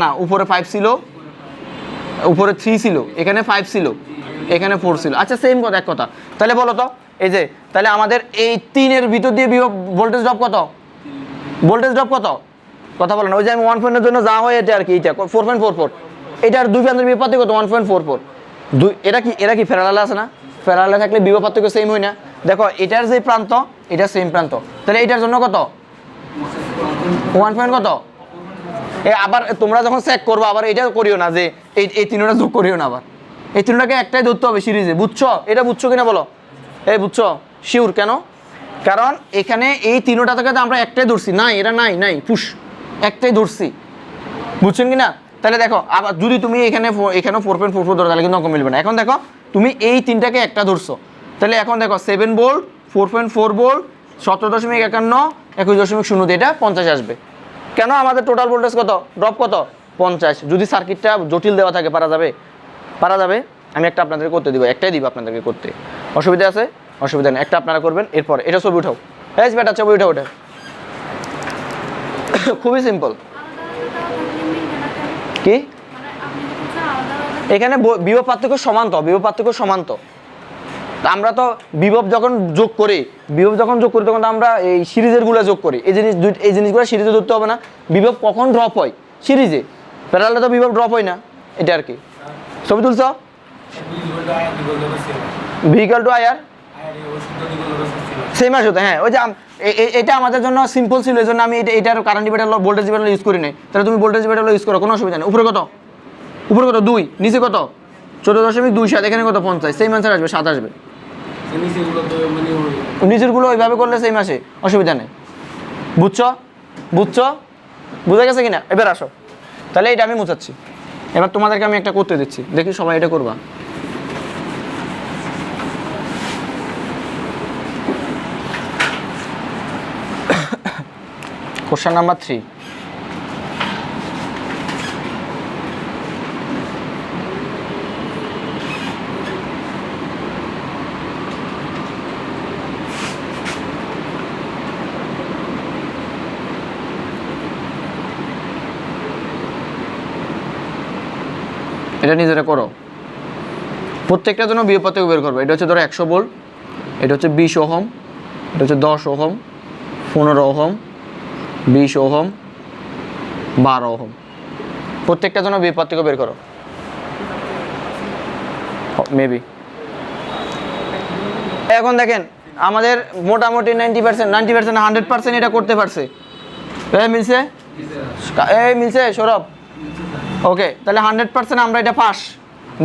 না উপরে 5 ছিল, উপরে 3 ছিল, এখানে 5 ছিল, এখানে 4 ছিল, আচ্ছা সেম কথা, এক কথা। তাহলে বলো তো এই যে, তাহলে আমাদের এই 3-এর ভিতর দিয়ে ভোল্টেজ ড্রপ কত, কথা বলো না, ওই যে আমি 1 পয়েন্টের জন্য যা হয় এটা আর কি, এটা 4.44, এটার দুই প্রান্তের বিভব পার্থক্য কত 1.44, এরা কি প্যারালালে আছে না, প্যারালালে থাকলে বিভব পার্থক্য সেম হয় না, দেখো এটার যে প্রান্ত এটা সেম প্রান্ত, তাহলে এটার জন্য কত 1 পয়েন্ট কত, আবার তোমরা যখন চেক করবো আবার এটা করিও না যে এই তিনটা যোগ করিও না, আবার এই তিনটাকে একটাই ধরতে হবে সিরিজে, বুঝছো, এটা বুঝছো কিনা বলো, বুঝছো শিওর, কেন, কারণ এখানে এই তিনটা থেকে তো আমরা একটাই ধরছি, নাই এরা নাই পুশ একটাই ধরছি, বুঝছেন কিনা। তাহলে দেখো আবার যদি তুমি এখানেও 4.44 ধরো তাহলে কিন্তু অঙ্ক মিলবে না। এখন দেখো তুমি এই তিনটাকে একটা ধরছো, তাহলে এখন দেখো 7 ভোল্ট, 4.4 ভোল্ট, 17.51, 21.0 এটা 50 আসবে। কেন? আমাদের টোটাল ভোল্টেজ কত, ড্রপ কত, 50। যদি সার্কিটটা জটিল দেওয়া থাকে পারা যাবে, পারা যাবে। আমি একটা আপনাদেরকে করতে দিব, একটাই দিব আপনাদেরকে করতে, অসুবিধা আছে? অসুবিধা নেই, একটা আপনারা করবেন। এরপর এটা ছবি উঠাও, হ্যাঁ বেটা ছবি উঠাও, ওটা খুবই সিম্পল। কি এখানে বিভব পার্থক্য সমান তো, বিভব পার্থক্য সমান তো। আমরা তো বিভব যখন যোগ করি তখন তো আমরা এই সিরিজের গুলো যোগ করি। এই জিনিসগুলো সিরিজে ধরতে হবে না। বিভব কখন ড্রপ হয়? সিরিজে। প্যারালালে তো বিভব ড্রপ হয় না, এটা আর কি। ছবি তুলছ? ভিহিক্যাল টু আয়ার সেম আসতে, হ্যাঁ ওই যে এটা আমাদের জন্য সিম্পল ছিল, এই জন্য আমি এটার current divider voltage divider use করি নাই। তাহলে তুমি ভোল্টেজ ডিভাইডার ইউজ করো, কোনো অসুবিধা নেই। উপরে কত, উপরে কত 2, নিচে কত 14.27, এখানে কত 50, সেম আনসার আসবে, 7 আসবে। নিচেরগুলো ওইভাবে করলে সেম আসে, অসুবিধা নেই। বুঝছো? বুঝছো? বুঝা গেছে কিনা? এবার আসো, তাহলে এটা আমি মুছাচ্ছি। এবার তোমাদেরকে আমি একটা করতে দিচ্ছি, দেখি সবাই এটা করবা। Question number 3। এটা নিজেরা করো, প্রত্যেকটা জন্য বিভব পার্থক্য বের করবে। এটা হচ্ছে ধরো 100 ভোল্ট, এটা হচ্ছে 20 ওহম, এটা হচ্ছে 10 ওহম, 15 ওহম, 20 ওহম, 12 ওহম। প্রত্যেকটা জন্য বিভব পার্থক্য বের করো। মেবি এখন দেখেন আমাদের মোটামুটি 90%, 100% এটা করতে পারছে। মিলছে? মিলছে সৌরভ? ওকে, তাহলে 100% আমরা এটা পাস।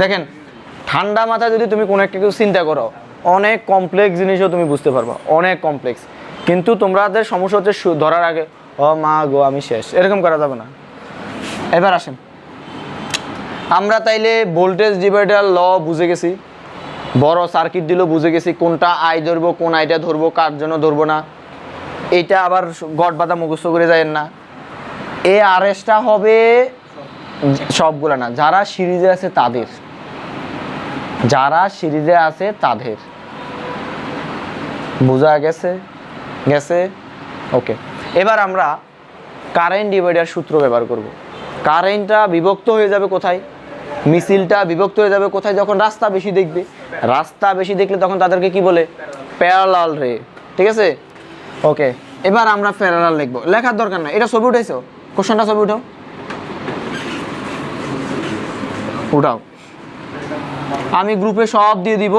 দেখেন ঠান্ডা মাথায় যদি তুমি কোনো একটা কিছু চিন্তা করো, অনেক কমপ্লেক্স জিনিসও তুমি বুঝতে পারবা, অনেক কমপ্লেক্স। কিন্তু তোমাদের সমস্যা হচ্ছে ধরার আগে ও মা গো আমি শেষ, এরকম করা যাবে না। এবার আসেন, আমরা তাইলে ভোল্টেজ ডিভাইডার ল বুঝে গেছি, বড় সার্কিট দিলেও বুঝে গেছি কোনটা আই ধরবো, কোন আইটা ধরবো, কার জন্য ধরবো না। এইটা আবার গট বাঁধা মুখস্থ করে যায়েন না। এ আর এসটা হবে সবগুলো না, যারা সিরিজে আছে তাদের, যারা সিরিজে আছে তাদের। বোঝা গেছে? গেছে? ওকে, এবার আমরা কারেন্ট ডিভাইডার সূত্র ব্যবহার করব। কারেন্টটা বিভক্ত হয়ে যাবে কোথায়? মিছিলটা বিভক্ত হয়ে যাবে কোথায়? যখন রাস্তা বেশি দেখবে। রাস্তা বেশি দেখলে তখন তাদেরকে কি বলে? প্যারালাল রে। ঠিক আছে? ওকে, এবার আমরা প্যারালাল লিখবো, লেখার দরকার না। এটা ছবি উঠাইছো? কোশ্চেনটা ছবি উঠাও, উঠাও। আমি গ্রুপে সব দিয়ে দিব,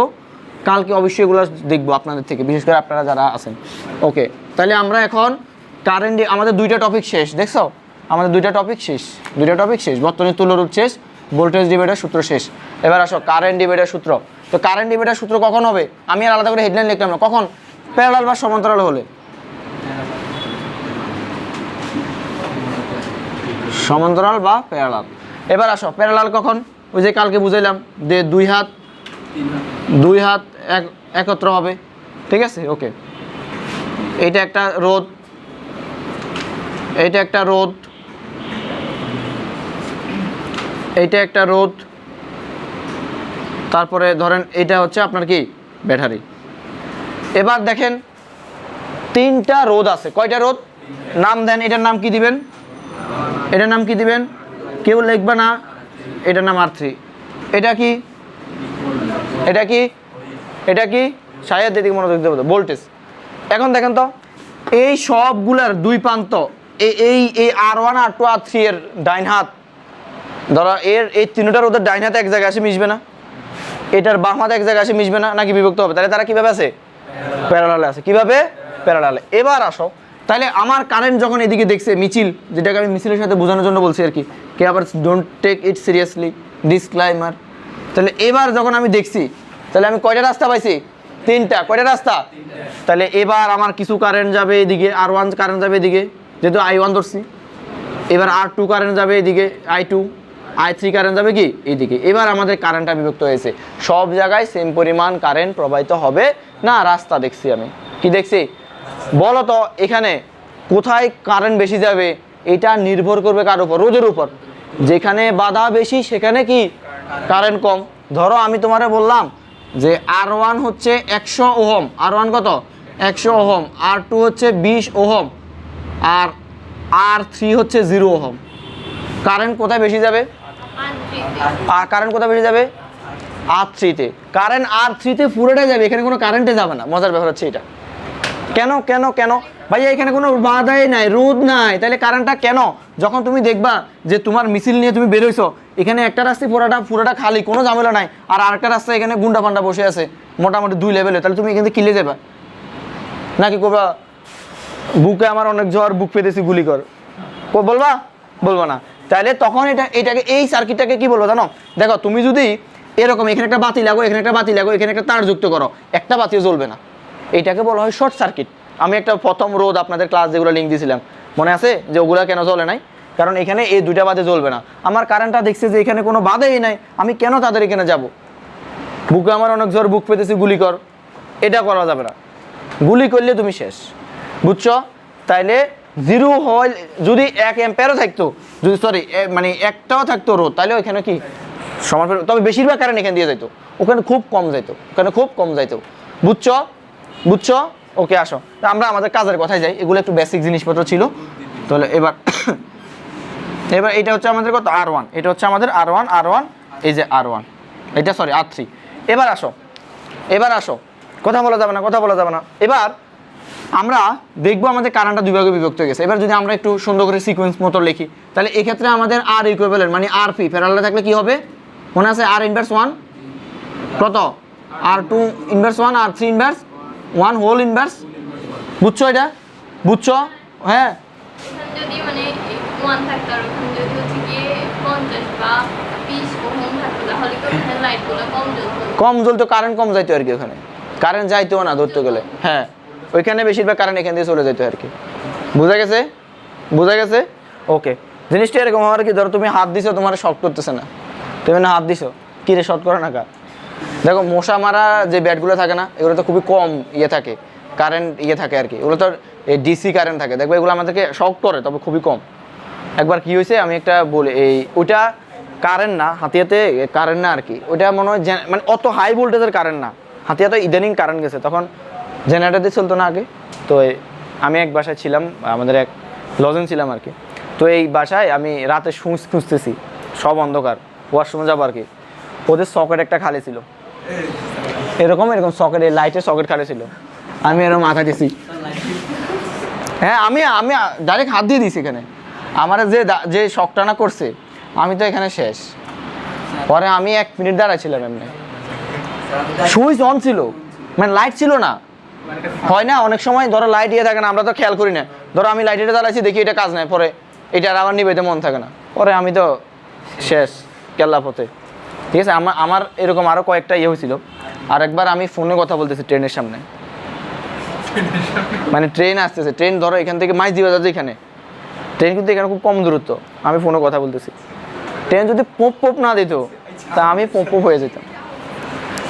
কালকে অবশ্যই এগুলো দেখবো আপনাদের থেকে, বিশেষ করে আপনারা যারা আছেন। ওকে, তাহলে আমরা এখন কারেন্ট, আমাদের 2টা টপিক শেষ, দেখছো? আমাদের 2টা টপিক শেষ, 2টা টপিক শেষ। বর্তনী তুল্যরূপ শেষ, ভোল্টেজ ডিভাইডার সূত্র শেষ। এবার আসো কারেন্ট ডিভাইডার সূত্র। তো কারেন্ট ডিভাইডার সূত্র কখন হবে? আমি আর আলাদা করে হেডলাইন লিখলাম না। কখন? প্যারালাল বা সমান্তরাল হলে। সমান্তরাল বা প্যারালাল। এবার আসো প্যারালাল কখন? ওই যে কালকে বুঝাইলাম যে দুই হাত একত্র হবে। ঠিক আছে? ওকে, এইটা একটা রোধ, এইটা একটা রোধ, এইটা একটা রোধ, তারপরে ধরেন এটা হচ্ছে আপনার কি ব্যাটারি। এবার দেখেন 3টা রোধ আছে। কয়টা রোধ? নাম দেন। এটার নাম কি দিবেন? এটার নাম কি দিবেন? কেউ লিখবে না। এটার নাম R3। এটা কি? এটা কি? এটা কি? শাহেদ দিকে মনোযোগ দেবো, ভোল্টেজ। এখন দেখেন তো এই সবগুলার দুই প্রান্ত, এই R1 R2 R3 এর ডাইন হাত, ধরো এই 3টা রোধের ডাইন হাতে এক জায়গায় আসে মিশবে না, এটার বাম হাতে এক জায়গায় আসে মিশবে না, নাকি বিভক্ত হবে? তাহলে তারা কিভাবে আছে? প্যারালালে আছে। কিভাবে? প্যারালালে। এবার আসো, তাহলে আমার কারেন্ট যখন এদিকে দেখছে মিছিল, যেটাকে আমি মিছিলের সাথে বোঝানোর জন্য বলছি আর কি, কে আবার don't take it seriously, disclaimer. তাহলে এবার যখন আমি দেখছি, তাহলে আমি কয়টা রাস্তা পাইছি? 3টা। কয়টা রাস্তা? তাহলে এবার আমার কিছু কারেন্ট যাবে এদিকে, R1 কারেন্ট যাবে এদিকে, যেহেতু I1 ধরছি। এবার R2 কারেন্ট যাবে এদিকে, I2। I3 কারেন্ট যাবে কি এইদিকে। এবার আমাদের কারেন্টটা বিভক্ত হয়েছে, সব জায়গায় সেম পরিমাণ কারেন্ট প্রবাহিত হবে না। রাস্তা দেখছি আমি, কি দেখছি বলো তো, এখানে কোথায় কারেন্ট বেশি যাবে এটা নির্ভর করবে কার উপর? রোদের উপর। যেখানে বাধা বেশি সেখানে কি কারেন্ট কম। ধরো আমি তোমারে বললাম যে R1 হচ্ছে 100 ওহম, R1 কত 100 ওহম, R2 হচ্ছে 20 ওহম, আর R3 হচ্ছে 0 ওহম। কারেন্ট কোথায় বেশি যাবে? আর কারেন্ট কোথায় বেশি যাবে? R3-তে। কারেন্ট R3-তে পুরোটাই যাবে, এখানে কোনো কারেন্টে যাবে না। মজার ব্যাপার হচ্ছে এটা। কেন কেন কেন ভাইয়া? এখানে কোনো বাধাই নাই, রোদ নাই, তাহলে কারেন্টটা কেন? যখন তুমি দেখবা যে তোমার মিছিল নিয়ে তুমি বেরোইছো, এখানে একটা রাস্তায় পুরোটা খালি, কোনো ঝামেলা নাই, আর আরেকটা রাস্তায় এখানে গুন্ডা পান্ডা বসে আছে মোটামুটি 2 লেভেলে, তাহলে তুমি এখান থেকে কিলে যাবা নাকি করবা বুকে আমার অনেক জ্বর, বুক পেতেছি, গুলি কর, বলবা? বলবো না। তাহলে তখন এটাকে এই সার্কিটটাকে কি বলবো জানো? দেখো তুমি যদি এরকম এখানে একটা বাতি লাগো, এখানে একটা বাতি লাগো, এখানে একটা তার যুক্ত করো, একটা বাতিও জ্বলবে না, এইটাকে বলা হয় শর্ট সার্কিট। আমি একটা প্রথম রোদ আপনাদের ক্লাস যেগুলো লিঙ্ক দিয়েছিলাম মনে আছে, যে ওগুলা কেন জ্বলে নাই? কারণ এখানে এই দুইটা বাদে জ্বলবে না। আমার কারেন্টটা দেখছে যে এখানে কোনো বাধাই নাই, আমি কেন তাদের এখানে যাব? বুকে আমার অনেক জ্বর, বুক পেতেছি, গুলি কর, এটা করা যাবে না। গুলি করলে তুমি শেষ, বুঝছো? তাইলে 0 হয় যদি 1 অ্যাম্পিয়ারও থাকতো, যদি সরি মানে একটাও থাকতো রোদ, তাহলে ওইখানে কি সমান, তবে বেশিরভাগ কারেন্ট এখানে দিয়ে যাইতো, ওখানে খুব কম যাইতো, ওখানে খুব কম যাইতো। বুঝছো? বুঝছো? ওকে, আসো আমরা আমাদের কাজের কথায় যাই। এগুলো একটু বেসিক জিনিসপত্র ছিল। তাহলে এবার এটা হচ্ছে আমাদের কত R1, এটা হচ্ছে আমাদের R1, এই যে R1, এটা সরি R3। এবার আসো, কথা বলা যাবে না। এবার আমরা দেখবো আমাদের কারেন্টটা দুই ভাগে বিভক্ত হয়ে গেছে। এবার যদি আমরা একটু সুন্দর করে সিকোয়েন্স মতো লিখি, তাহলে এক্ষেত্রে আমাদের R ইকুইভ্যালেন্ট মানে RP প্যারালাল থাকলে কি হবে? মনে আছে R ইনভার্স 1 কত, R2 inverse 1, R3 inverse 1 whole inverse. বুঝছো এটা? বুঝছো? হ্যাঁ, যদি মানে 1 থাকতো আর ওখানে যদি হচ্ছে গিয়ে 50 বা 20 ওহম থাকতো, তাহলে কি ওখানে লাইটগুলো কম জ্বলতো? কারেন্ট কম যাইতো আর কি, ওখানে কারেন্ট যাইতো না ধরতে গেলে। হ্যাঁ, ওইখানে বেশিরভাগ কারেন্ট এখান দিয়ে চলে যেত আর কি। বোঝা গেছে? ওকে, জিনিসটা এরকম আর কি। ধরো তুমি হাত দিছো, তোমার শর্ট করতেছে না, তুমি না হাত দিছো, কি রে শর্ট করে না কা? দেখো মশা মারা যে ব্যাটগুলো থাকে না, এগুলো তো খুবই কম থাকে, কারেন্ট থাকে আর কি। এগুলো তো ডিসি কারেন্ট থাকে, দেখবে এগুলো আমাদেরকে শক করে, তবে খুবই কম। একবার কি হয়েছে আমি একটা বলি, ওইটা কারেন্ট না, হাতিয়াতে কারেন্ট না আর কি, ওইটা মনে হয় মানে অত হাই ভোল্টেজের কারেন্ট না, হাতিয়াতে ইদানিং কারেন্ট গেছে, তখন জেনারেটর দিয়ে চলতো না আগে। তো আমি এক বাসায় ছিলাম, আমাদের এক লজেন ছিলাম আর কি। তো এই বাসায় আমি রাতে খুঁজতেছি, সব অন্ধকার, ওয়াশরুমে যাবো আর কি। ওদের সকেট একটা খালি ছিল, এরকম সকেট, এই লাইটের সকেট খালি ছিল। আমি এরকম মাথা দিছি, হ্যাঁ আমি ডাইরেক্ট হাত দিয়ে দিছি এখানে। আমার যে শকটানা করছে, আমি তো এখানে শেষ। পরে আমি 1 মিনিট দাঁড়াইছিলাম এমনি, সুইচ অন ছিল, মানে লাইট ছিল না। হয় না অনেক সময়, ধরো লাইট থাকে না, আমরা তো খেয়াল করি না। ধরো আমি লাইটে দাঁড়াইছি, দেখি এটা কাজ নাই, পরে এটা আবার নিবেতে মন থাকে না, পরে আমি তো শেষ কেল্লা পথে। ঠিক আছে, আমার এরকম আরও কয়েকটা হয়েছিল। আর একবার আমি ফোনে কথা বলতেছি ট্রেনের সামনে, মানে ট্রেন আসতেছে, ট্রেন ধরো এখান থেকে মাইজদি বাজার, এখানে ট্রেন কিন্তু এখানে খুব কম দূরত্ব, আমি ফোনে কথা বলতেছি। ট্রেন যদি পোপ না দিত, তা আমি পোপ হয়ে যেতাম।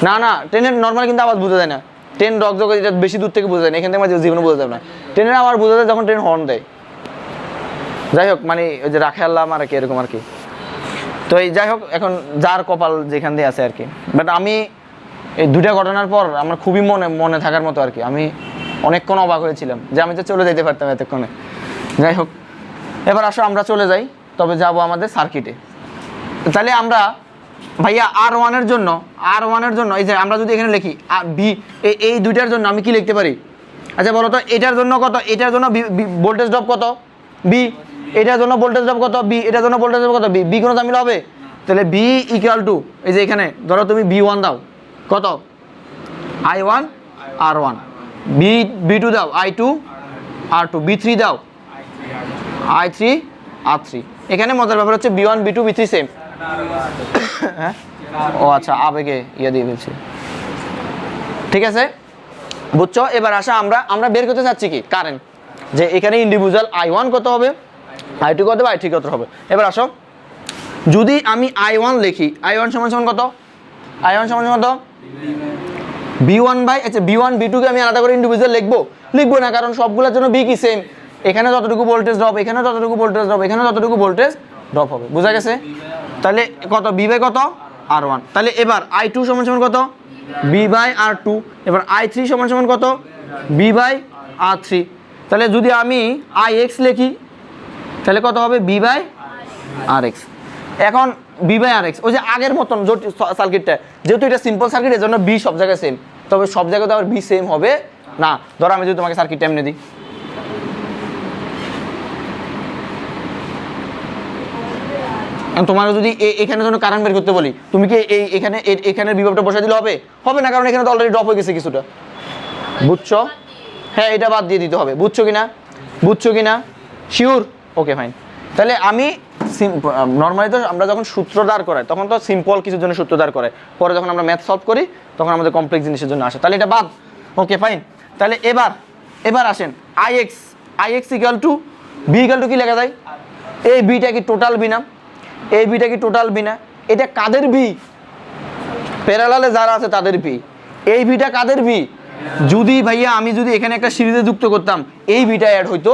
না ট্রেনের নর্মাল কিন্তু আওয়াজ বোঝা যায় না, ট্রেন ডগ এটা বেশি দূর থেকে বোঝা যায় না, এখান থেকে জীবনে বোঝা যাবে না। ট্রেনের আবার বোঝা যায় যখন ট্রেন হর্ন দেয়। যাই হোক, মানে ওই যে রাখে আল্লাহ আমার আর কি, এরকম আর কি। তো এই যাই হোক, এখন যার কপাল যেখান দিয়ে আছে আর কি। বাট আমি এই 2টা ঘটনার পর আমার খুবই মনে থাকার মতো আর কি। আমি অনেকক্ষণ অবাক হয়েছিলাম যে আমি তো চলে যেতে পারতাম এতক্ষণে। যাই হোক, এবার আসো আমরা চলে যাই, তবে যাব আমাদের সার্কিটে। তাহলে আমরা ভাইয়া R1 এর জন্য এই যে আমরা যদি এখানে লিখি বি, এই দুইটার জন্য আমি কি লিখতে পারি? আচ্ছা বলো তো, এটার জন্য কত, এটার জন্য ভোল্টেজ ড্রপ কত বি, এটার জন্য ভোল্টেজ ড্রপ কত বি, এটার জন্য ভোল্টেজ ড্রপ কত বি কোনো জামিল হবে? তাহলে বি ইকুয়াল টু, এই যে এখানে ধরো তুমি B1 দাও, কত I1 R1, B2 দাও I2 R2, B3 দাও I3 R3। এখানে মজার ব্যাপার হচ্ছে B1 B2 B3 সেম। হ্যাঁ, ও আচ্ছা, আবেগে দিয়ে বলছি, ঠিক আছে, বুঝছো? এবার আসা আমরা বের করতে চাচ্ছি কি কারেন্ট, যে এখানে ইন্ডিভিজুয়াল I1 কত হবে, I2 কত হবে, I3 কত হবে। এবার আসো যদি আমি I1 লিখি, I1 সমান সমান কত? I1 সমান সমান কত? B1 বাই, আচ্ছা B1 B2 কে আমি আলাদা করে ইন্ডিভিজুয়াল লিখবো না, কারণ সবগুলোর জন্য B কি সেম। এখানে যতটুকু ভোল্টেজ ড্রপ, এখানে যতটুকু ভোল্টেজ ড্রপ, এখানে যতটুকু ভোল্টেজ ড্রপ হবে, বোঝা গেছে? তাহলে কত? B বাই কত? R1। তাহলে এবার I2 সমান সমান কত? B by R2। এবার I3 সমান সমান কত? B by R3। তাহলে যদি আমি IX লিখি তাহলে কত হবে? B by RX। এখন B বাই RX ওই যে আগের মতন সার্কিটটা, যেহেতু এটা সিম্পল সার্কিট এর জন্য B সব জায়গায় সেম, তবে সব জায়গায় তো আবার B সেম হবে না। ধরো আমি যদি তোমাকে সার্কিটটা এমনি দিই, তোমার যদি এখানে জন্য কারেন্ট বের করতে বলি, তুমি কি এখানের বিভবটা বসাই দিলে হবে না, কারণ এখানে তো অলরেডি ড্রপ হয়ে গেছে কিছুটা, বুঝছো? হ্যাঁ, এটা বাদ দিয়ে দিতে হবে, বুঝছো কিনা শিওর? Okay fine. তাহলে আমি নর্মালি তো আমরা যখন সূত্র দাঁড় করাই তখন তো সিম্পল কিছুর জন্য সূত্র দাঁড় করাই, পরে যখন আমরা ম্যাথ সলভ করি তখন আমাদের কমপ্লেক্স জিনিসের জন্য আসে, তাহলে এটা বাদ। Okay fine. তাহলে এবার আসেন IX equal to B equal to কি লেখা যায়? এই বিটা কি টোটাল বি না? এই বিটা কি টোটাল বি না? এটা কাদের বি? প্যারালালে যারা আছে তাদের বি। এই বিটা কাদের বি? যদি ভাইয়া আমি যদি এখানে একটা সিরিজে যুক্ত করতাম এই বিটা অ্যাড হইতো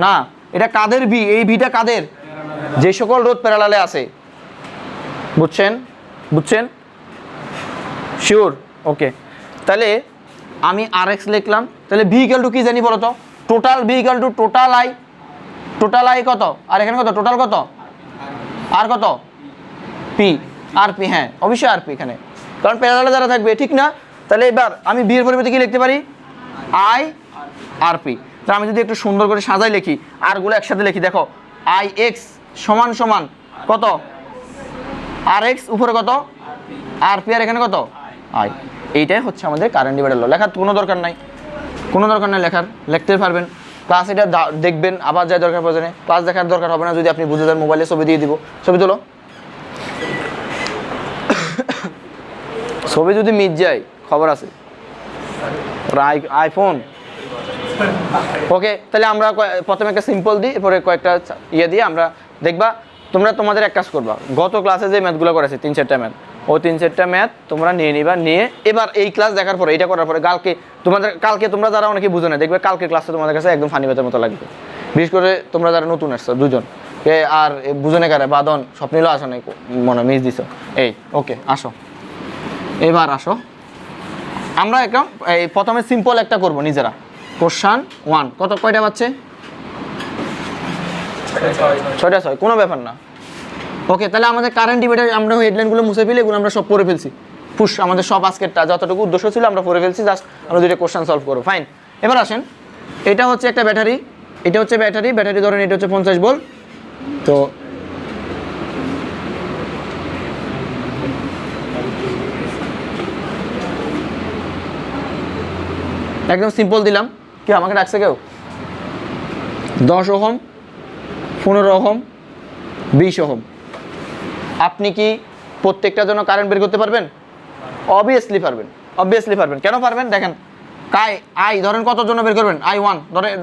না। এটা কাদের বি? এই বিটা কাদের? যে সকল রোধ প্যারালালে আছে, বুঝছেন? শিওর? ওকে। তাহলে আমি RX লিখলাম, তাহলে B ইকুয়াল টু কি জানি বলো তো? Total B equal to total I কত, আর এখানে কত? টোটাল কত আর কত? P, RP। হ্যাঁ অবশ্যই RP এখানে, কারণ প্যারালালে যারা থাকবে, ঠিক না? তাহলে এবার আমি B এর পরিবর্তে কি লিখতে পারি? IRP। তাহলে আমি যদি একটু সুন্দর করে সাজাই লিখি, আরগুলো একসাথে লিখি, দেখো IX সমান সমান কত? RX উপরে কত? RP, আর এখানে কত? I। এইটাই হচ্ছে আমাদের কারেন্ট ডিভাইডার ল। লেখার কোনো দরকার নাই লেখার, লিখতে পারবেন। ক্লাস এটা দেখবেন, আবার যাই দরকার প্রয়োজনে, ক্লাস দেখার দরকার হবে না যদি আপনি বুঝে দেন। মোবাইলে ছবি দিয়ে দিব, ছবি তোলো। ছবি যদি মিট যায় খবর আছে, আইফোন। ওকে, তাহলে আমরা প্রথমে একটা সিম্পল দিই, এরপরে কয়েকটা দিয়ে আমরা দেখবা। তোমাদের এক কাজ করবা, গত ক্লাসে যে ম্যাথগুলো করেছে 3-4টা ম্যাথ, ও 3-4টা ম্যাথ তোমরা নিয়ে নিবা, নিয়ে এবার এই ক্লাস দেখার পরে, এটা করার পরে কালকে তোমরা যারা অনেকে বুঝো না, দেখবে কালকে ক্লাসে তোমাদের কাছে একদম ফানি ম্যাথের মতো লাগবে। বিশেষ করে তোমরা যারা নতুন আসছো দুজন, আর বুঝনে কারে বাদন স্বপ্নিলও আসো নাই, মনে মিস দিছো। এই ওকে, এবার আসো আমরা একদম প্রথমে সিম্পল একটা করবো নিজেরা। কোশ্চান 1 কয়টা পাচ্ছে? 6টা 6, কোনো ব্যাপার না। ওকে, তাহলে আমাদের কারেন্ট ডিভাইডার আমরা হেডলাইনগুলো মুছে ফেলে এগুলো আমরা সব পড়ে ফেলছি। আমাদের সব আজকেরটা যতটুকু উদ্দেশ্য ছিল আমরা পড়ে ফেলছি, জাস্ট আমরা 2টা কোশ্চান সলভ করবো। ফাইন। এবার আসেন, এটা হচ্ছে একটা ব্যাটারি, এটা হচ্ছে ব্যাটারি ধরেন এটা হচ্ছে 50 ভোল্ট। তো একদম সিম্পল দিলাম। কি আমাকে ডাকছে কেউ? 10 ওহম, 15 ওহম, 20 ওহম। আপনি কি প্রত্যেকটার জন্য কারেন্ট বের করতে পারবেন? অবভিয়াসলি পারবেন। কেন পারবেন? দেখেন, ধরেন কত জন্য বের করবেন? I1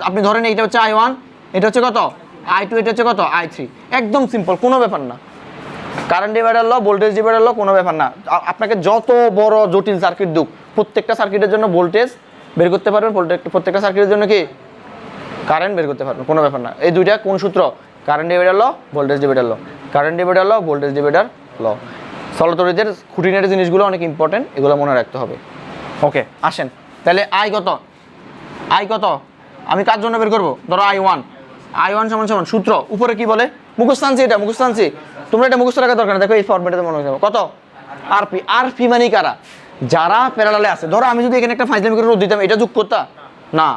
আপনি ধরেন এইটা হচ্ছে I1, এটা হচ্ছে কত? I2, এটা হচ্ছে কত? I3। একদম সিম্পল, কোনো ব্যাপার না। কারেন্ট ডিভাইডার ল, ভোল্টেজ ডিভাইডার ল, কোনো ব্যাপার না। আপনাকে যত বড় জটিল সার্কিট দুক, প্রত্যেকটা সার্কিটের জন্য ভোল্টেজ বের করতে পারবেন, প্রত্যেকটা সার্কিটের জন্য কি কারেন্ট বের করতে পারবেন, কোনো ব্যাপার না। এই দুইটা কোন সূত্র? কারেন্ট ডিভাইডার ল, ভোল্টেজ ডিভাইডার ল। কারেন্ট ডিভাইডার ল, ভোল্টেজ ডিভাইডার ল। চলতরিদের খুঁটিনাটি জিনিসগুলো অনেক ইম্পর্টেন্ট, এগুলো মনে রাখতে হবে। ওকে, আসেন তাহলে আই কত আমি কার জন্য বের করবো? ধরো I1 সমান সমান সূত্র উপরে কি বলে? মুখস্থ আনছি। তোমরা এটা মুখস্থ রাখার দরকার না, দেখো এই ফরম্যাটে মনে হয়ে যাবে। কত? RP মানে কারা? যারা প্যারালালে আছে। ধরো আমি যদি এখানে একটা ফাইজলামি করে রোধ দিতাম, এটা যোগ করতা না,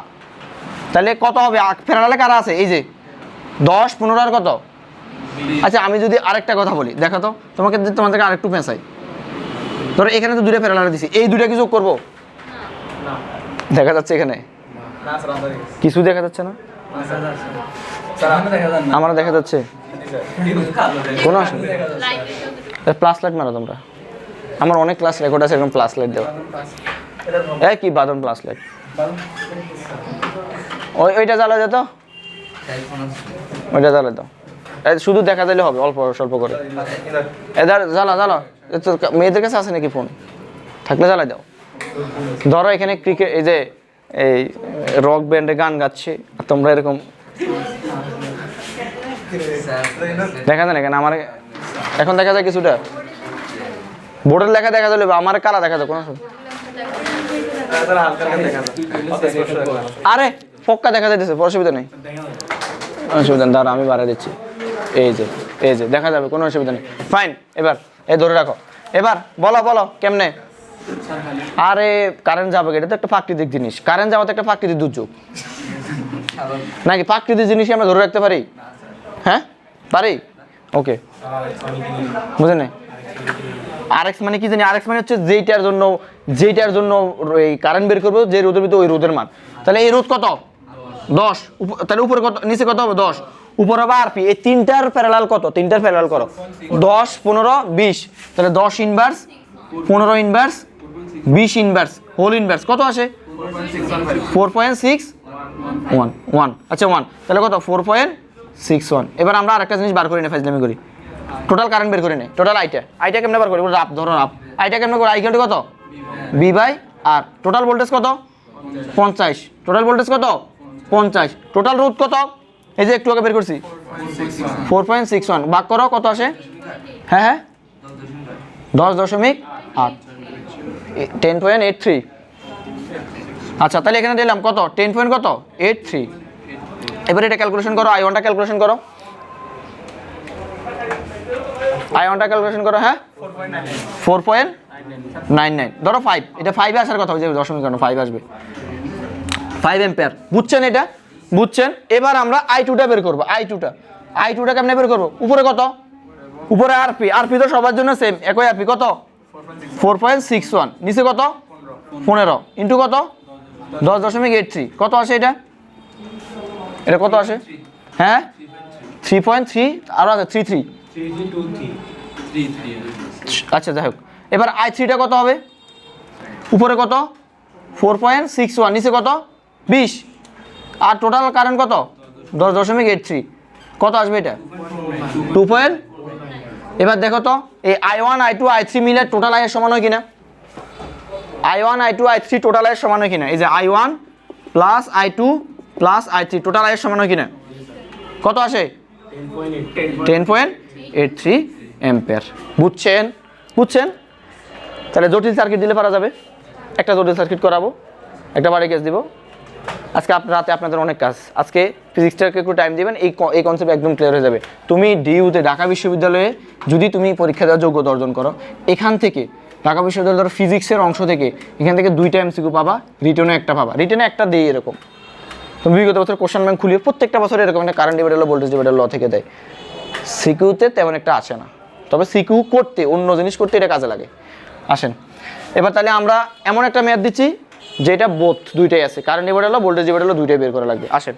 তাহলে কত হবে? প্যারালালে কারা আছে? এই যে 10, 15 আর কত? আচ্ছা, আমি যদি আরেকটা কথা বলি, দেখো তো তোমাদেরকে আরেকটু পেঁচাই। ধরো এখানে তো 2টা প্যারালালে দিছি, এই 2টা কি যোগ করবো? দেখা যাচ্ছে এখানে কিছু দেখা যাচ্ছে না? আমার দেখা যাচ্ছে কোনো আসলে প্লাস লাইট মারো তোমরা। আমার অনেক ক্লাস রেকর্ড আছে এরকম প্লাস লাইট দেওয়া। কি বাদন প্লাস লাইট? ওইটা জ্বালা যেত, ওইটা জ্বালা দাও। শুধু দেখা দিলে হবে, অল্প স্বল্প করে। এদার জ্বালা জ্বালা, মেয়েদের কাছে আছে নাকি ফোন? থাকলে জ্বালাই দাও। ধরো এখানে ক্রিকেট, এই যে এই রক ব্যান্ডে গান গাচ্ছে, আর তোমরা এরকম দেখা যায় না কেন? আমার এখন দেখা যায় কিছুটা, বোর্ডের লেখা দেখা যাবে, আমার কালা দেখা যায় কোনো। আরে ফক্কা দেখা যাইতেছে, অসুবিধা নেই, অসুবিধা নেই, দাঁড়া আমি বাড়াই দিচ্ছি। এই যে দেখা যাবে, কোনো অসুবিধা নেই। ফাইন, এবার এই ধরে রাখো। এবার বলো বলো কেমনে? আরে কারেন্ট যাবে, এটা তো একটা প্রাকৃতিক জিনিস, কারেন্ট যাওয়া তো একটা প্রাকৃতিক দুর্যোগ নাকি? প্রাকৃতিক জিনিসই আমরা ধরে রাখতে পারি? হ্যাঁ পারি। ওকে, বুঝেন? আরএক্স মানে কি জানি? আরএক্স মানে হচ্ছে যেইটার জন্য এই কারেন্ট বের করবো, যে রোদের ভিতরে ওই রোদের মান। তাহলে এই রোদ কত? 10। তাহলে উপরে কত, নিচে কত হবে? 10। উপরে হবে আরপি। এই তিনটার প্যারালাল কত? তিনটার প্যারালাল করো। 10, 15, 20। তাহলে 10 inverse, 15 inverse, 20 inverse, whole inverse কত আসে? 4.61। আচ্ছা 1, তাহলে কত? 4.61। এবার আমরা আরেকটা জিনিস বার করি না, ফাজলামি করি। টোটাল কারেন্ট বের করে নেই, টোটাল আইটা কেমনে বার করি? রাপ ধরো, রাপ আইটা কেমনে করে? আই ইকুয়াল টু কত? B by R. Total voltage কত? 50। টোটাল ভোল্টেজ কত? 50। টোটাল রোধ কত? এই যে একটু আগে বের করছি, 4.61 ভাগ করো, কত আসে? হ্যাঁ 10.8, 10.83। আচ্ছা তাহলে এখানে দিলাম কত? 10.83। এবার এটা ক্যালকুলেশন করো, I1টা ক্যালকুলেশন করো, I1টা ক্যালকুলেশন করো। হ্যাঁ 4.99। ধরো 5, এটা 5 আসার কথা, ওই যে দশমিক কারণ 5 আসবে, 5 অ্যাম্পিয়ার। বুঝছেন এটা? বুঝছেন? এবার আমরা I2টা বের করবো। I2টা কেমনে বের করবো? উপরে কত? উপরে আরপি তো সবার জন্য সেম, একই আরপি। কত? 4.61। নিচে কত? 15 ইন্টু কত? 10.83। কত আসে এটা? এটা কত আসে? হ্যাঁ 3.3, আরো আছে 3.3। আচ্ছা যাই হোক, এবার I3টা কত হবে? উপরে কত? 4.61, নিচে কত? 20। আর টোটাল কারেন্ট কত? 10.83। কত আসবে এটা? 2. এবার দেখো তো, এই I1, I2, I3 মিলে টোটাল আয়ের সমান হয় কিনা? I1, I2, I3 টোটাল আয়ের সমান হয় কিনা? এই যে I1 plus I2 plus I3 total আয়ের সমান হয় কিনা? কত আসে? 10.83 অ্যাম্পিয়ার। বুঝছেন? তাহলে জটিল সার্কিট দিলে পারা যাবে। একটা জটিল সার্কিট করাবো, একটা বাড়ি কেস দিব। আজকে রাতে আপনাদের অনেক কাজ, আজকে ফিজিক্সটাকে একটু টাইম দিবেন, এই কনসেপ্ট একদম ক্লিয়ার হয়ে যাবে। তুমি ডিইউতে ঢাকা বিশ্ববিদ্যালয়ে যদি তুমি পরীক্ষা দেওয়ার যোগ্যতা অর্জন করো, এখান থেকে ঢাকা বিশ্ববিদ্যালয়ের ফিজিক্সের অংশ থেকে এখান থেকে 2টা এমসিকিউ পাবা, রিটেনে একটা পাবা। রিটেনে একটা দেই এরকম, তুমি বিগত বছর কোশ্চেন ব্যাংক খুলিয়ে প্রত্যেকটা বছর এরকম একটা কারেন্ট ডিভাইডার ল, ভোল্টেজ ডিভাইডার ল থেকে দেয়। সিকিউতে তেমন একটা আসে না, তবে সিকিউ করতে, অন্য জিনিস করতে এটা কাজে লাগে। আসেন এবার তাহলে আমরা এমন একটা ম্যাথ দিচ্ছি যেটা বোথ দুইটাই আছে, কারেন্ট ডিভাইডার ল, ভোল্টেজ ডিভাইডার ল দুইটাই বের করা লাগবে। আসেন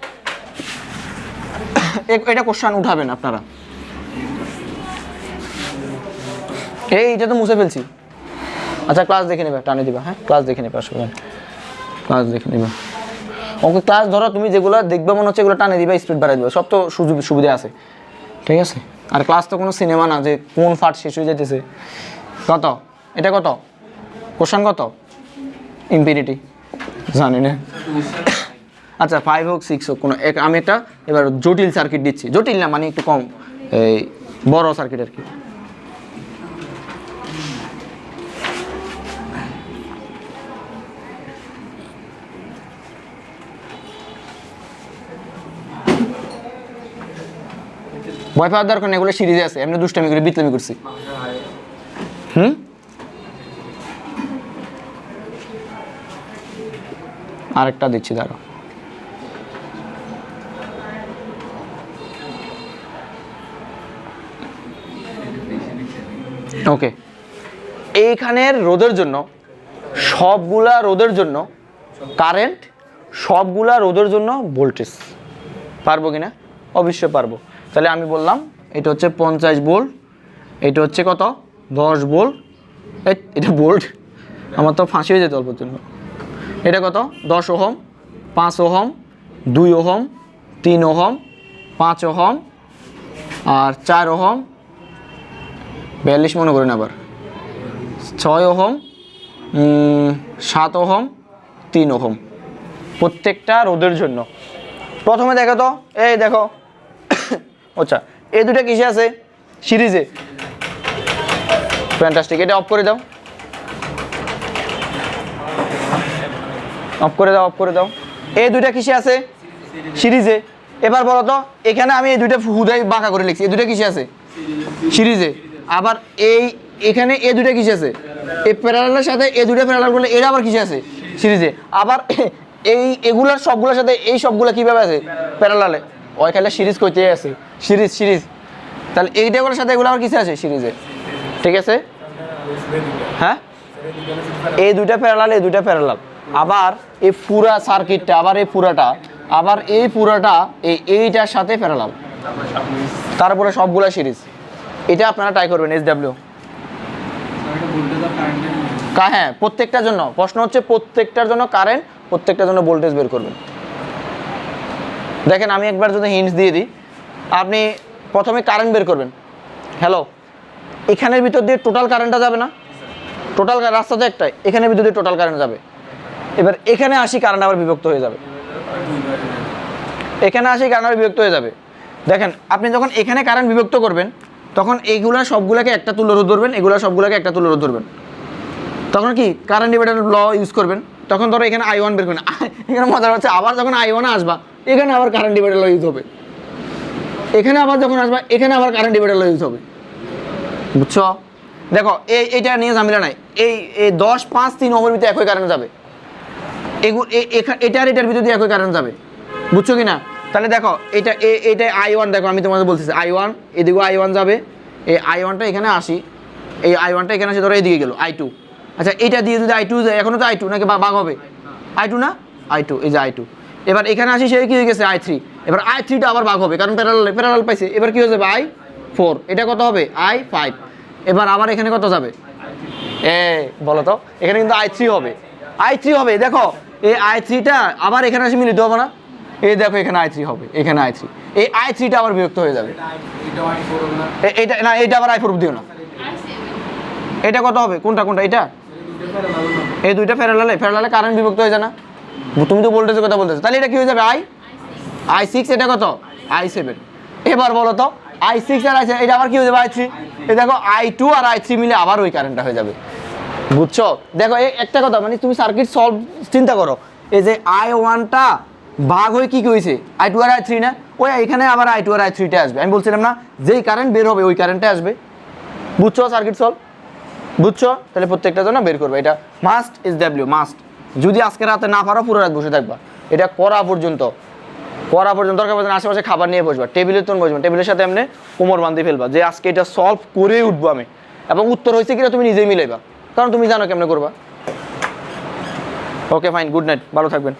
এটা কোশ্চেন উঠাবেন আপনারা। এইটা তো মুছে ফেলছি। আচ্ছা ক্লাস দেখে নেবে, টানে দিবা। হ্যাঁ ক্লাস দেখে নেবে, আসলে ক্লাস দেখে নেবে। ওকে ক্লাস ধরো তুমি যেগুলো দেখবে মনে হচ্ছে এগুলো টানে দিবা, স্পিড বাড়াই দিবা, সব তো সুবিধা আছে, ঠিক আছে? আর ক্লাস তো কোনো সিনেমা না যে কোন ফাট শেষ হয়ে যেতেছে। কত এটা? কত কোশ্চেন? কত ইনফিনিটি জানি না। আচ্ছা 5 হোক 6 হোক কোনো আমি একটা এবার জটিল সার্কিট দিচ্ছি, জটিল না মানে একটু কম এই বড় সার্কিট আর কি। ভয় পাওয়ার দরকার নেই, এগুলো সিরিজে আছে, এমনি দুষ্টামি করে বিতলামি করছি। আরেকটা দিচ্ছি, দাঁড়াও। ওকে, এইখানের রোধের জন্য সবগুলা রোধের জন্য কারেন্ট, সবগুলা রোধের জন্য ভোল্টেজ পারবো কিনা? অবশ্যই পারবো। তাহলে আমি বললাম এটা হচ্ছে 50 ভোল্ট, এটা হচ্ছে কত? 10 ভোল্ট। এটা ভোল্ট, আমার তো ফাঁসি হয়ে যেত অল্পের জন্য। এটা কত? 10 ohm, 5 ohm, 2 ohm, 3 ohm, 5 ohm, আর 4 ওহম 42 মনে করেন, আবার 6 ওহম 7 ওহম 3 ওহম প্রত্যেকটা রোধের জন্য। প্রথমে দেখো তো, এই দেখো আচ্ছা এই দুটো কিসে আছে? সিরিজে। ফ্যান্টাস্টিক, এটা অফ করে দাও, অফ করে দাও, অফ করে দাও। এই দুইটা কিসে আছে? সিরিজে। এবার বলো তো, এখানে আমি এই দুইটা হুদাই বাঁকা করে লিখছি, এই দুইটা কিসে আছে? সিরিজে। আবার এখানে এই দুইটা কিসে আছে? এই প্যারালালের সাথে এই দুইটা প্যারালাল করলে এরা আবার কিসে আছে? সিরিজে। আবার এগুলার সবগুলোর সাথে এই সবগুলো কিভাবে আছে? প্যারালালে। ওইখানে সিরিজ কইতে আছে, সিরিজ সিরিজ। তাহলে এইটাগুলোর সাথে এগুলো আবার কিসে আছে? সিরিজে। ঠিক আছে, হ্যাঁ এই দুইটা প্যারালাল, এই দুইটা প্যারালাল। আবার এই পুরা সার্কিটটা, আবার এই পুরাটা, আবার এই পুরাটা এইটার সাথে প্যারালাল, তারপরে সবগুলা সিরিজ। এটা আপনারা ট্রাই করবেন SW। হ্যাঁ প্রত্যেকটার জন্য প্রশ্ন হচ্ছে, প্রত্যেকটার জন্য কারেন্ট, প্রত্যেকটার জন্য ভোল্টেজ বের করবেন। দেখেন আমি একবার যদি হিন্টস দিয়ে দিই, আপনি প্রথমে কারেন্ট বের করবেন। হ্যালো, এখানের ভিতর দিয়ে টোটাল কারেন্টটা যাবে না? টোটাল রাস্তা তো একটাই, এখানের ভিতর দিয়ে টোটাল কারেন্ট যাবে। এবার এখানে আসি, কারেন্ট আবার বিভক্ত হয়ে যাবে। এখানে আসি, কারেন্ট আবার বিভক্ত হয়ে যাবে। দেখেন আপনি যখন এখানে কারেন্ট বিভক্ত করবেন, তখন এইগুলা সবগুলোকে একটা তুল্যরোধ ধরবেন, এগুলা সবগুলোকে একটা তুল্যরোধ ধরবেন। তখন কি কারেন্ট ডিভাইডার ল ইউজ করবেন। তখন ধরো এখানে I1 বের করবেন। এখানে মজার হচ্ছে, আবার যখন I1 আসবা, এখানে আবার কারেন্ট ডিভাইডার ল ইউজ হবে। এখানে আবার যখন আসবা, এখানে আবার কারেন্ট ডিভাইডার ল ইউজ হবে। বুঝছো? দেখো এইটা নিয়ে ঝামেলা নাই। এই 10, 5, 3 ওহমের ভিতরে একই কারেন্ট যাবে। এটার এটার ভিতর দিয়ে একই কারেন্ট যাবে। বুঝছো কি না? তাহলে দেখো এটা I1, দেখো আমি তোমাদের বলতেছি I1, এদিকেও I1 যাবে। এই I1টা এখানে আসি, এই I1টা এখানে আসি, ধরো এইদিকে গেল I2। আচ্ছা এটা দিয়ে যদি I2 যায়, এখনও তো I2 নাকি ভাগ হবে? I2 না? I2, এই যে I2। এবার এখানে আসি, সে কি হয়ে গেছে? I3। এবার I3টা আবার ভাগ হবে, কারণ প্যারালাল পাইছে। এবার কি হয়ে যাবে? I4। এটা কত হবে? I5। এবার আবার এখানে কত যাবে? বলো তো, এখানে কিন্তু I3 হবে, I3 হবে। দেখো এই I3টা আবার এখানে আসে মিলিত হবে না? এই দেখো এখানে I3 হবে, এখানে I3। এই I3টা আবার বিভক্ত হয়ে যাবে। এটা না, এটা আবার I4 দিও না। এটা কত হবে? কোনটা কোনটা? এটা, এই দুইটা প্যারালালে, প্যারালালে কারেন্ট বিভক্ত হয়ে যায় না? তুমি তো ভোল্টেজের কথা বলতেছো, তাহলে এটা কি হয়ে যাবে? I6। এটা কত? I7। এবার বলো তো, I6 আর I7, এটা আবার কি হয়ে যাবে? I3। এই দেখো I2 আর I3 মিলে আবার ওই কারেন্টটা হয়ে যাবে। বুঝছো? দেখো এই একটা কথা, মানে তুমি সার্কিট সলভ চিন্তা করো, এই যে I1টা ভাগ হয়ে কি হয়েছে? I2 আর I3 না? ওই এখানে আবার I2 আর I3টা আসবে। আমি বলছিলাম না, যেই কারেন্ট বের হবে ওই কারেন্টটা আসবে। বুঝছো সার্কিট সলভ? বুঝছো? তাহলে প্রত্যেকটা জন্য বের করবে। এটা মাস্ট SW, মাস্ট। যদি আজকে রাতে না পারো, পুরো রাত বসে থাকবা, এটা করা পর্যন্ত দরকার পড়বে না। আশেপাশে খাবার নিয়ে বসবা, টেবিলের তখন বসবা, টেবিলের সাথে এমনি কোমর বাঁধি ফেলবা, যে আজকে এটা সলভ করেই উঠবো আমি, এবং উত্তর হয়েছে কিনা তুমি নিজেই মিলাইবা, কারণ তুমি জানো কেমনে করবা। ওকে ফাইন, গুড নাইট, ভালো থাকবেন।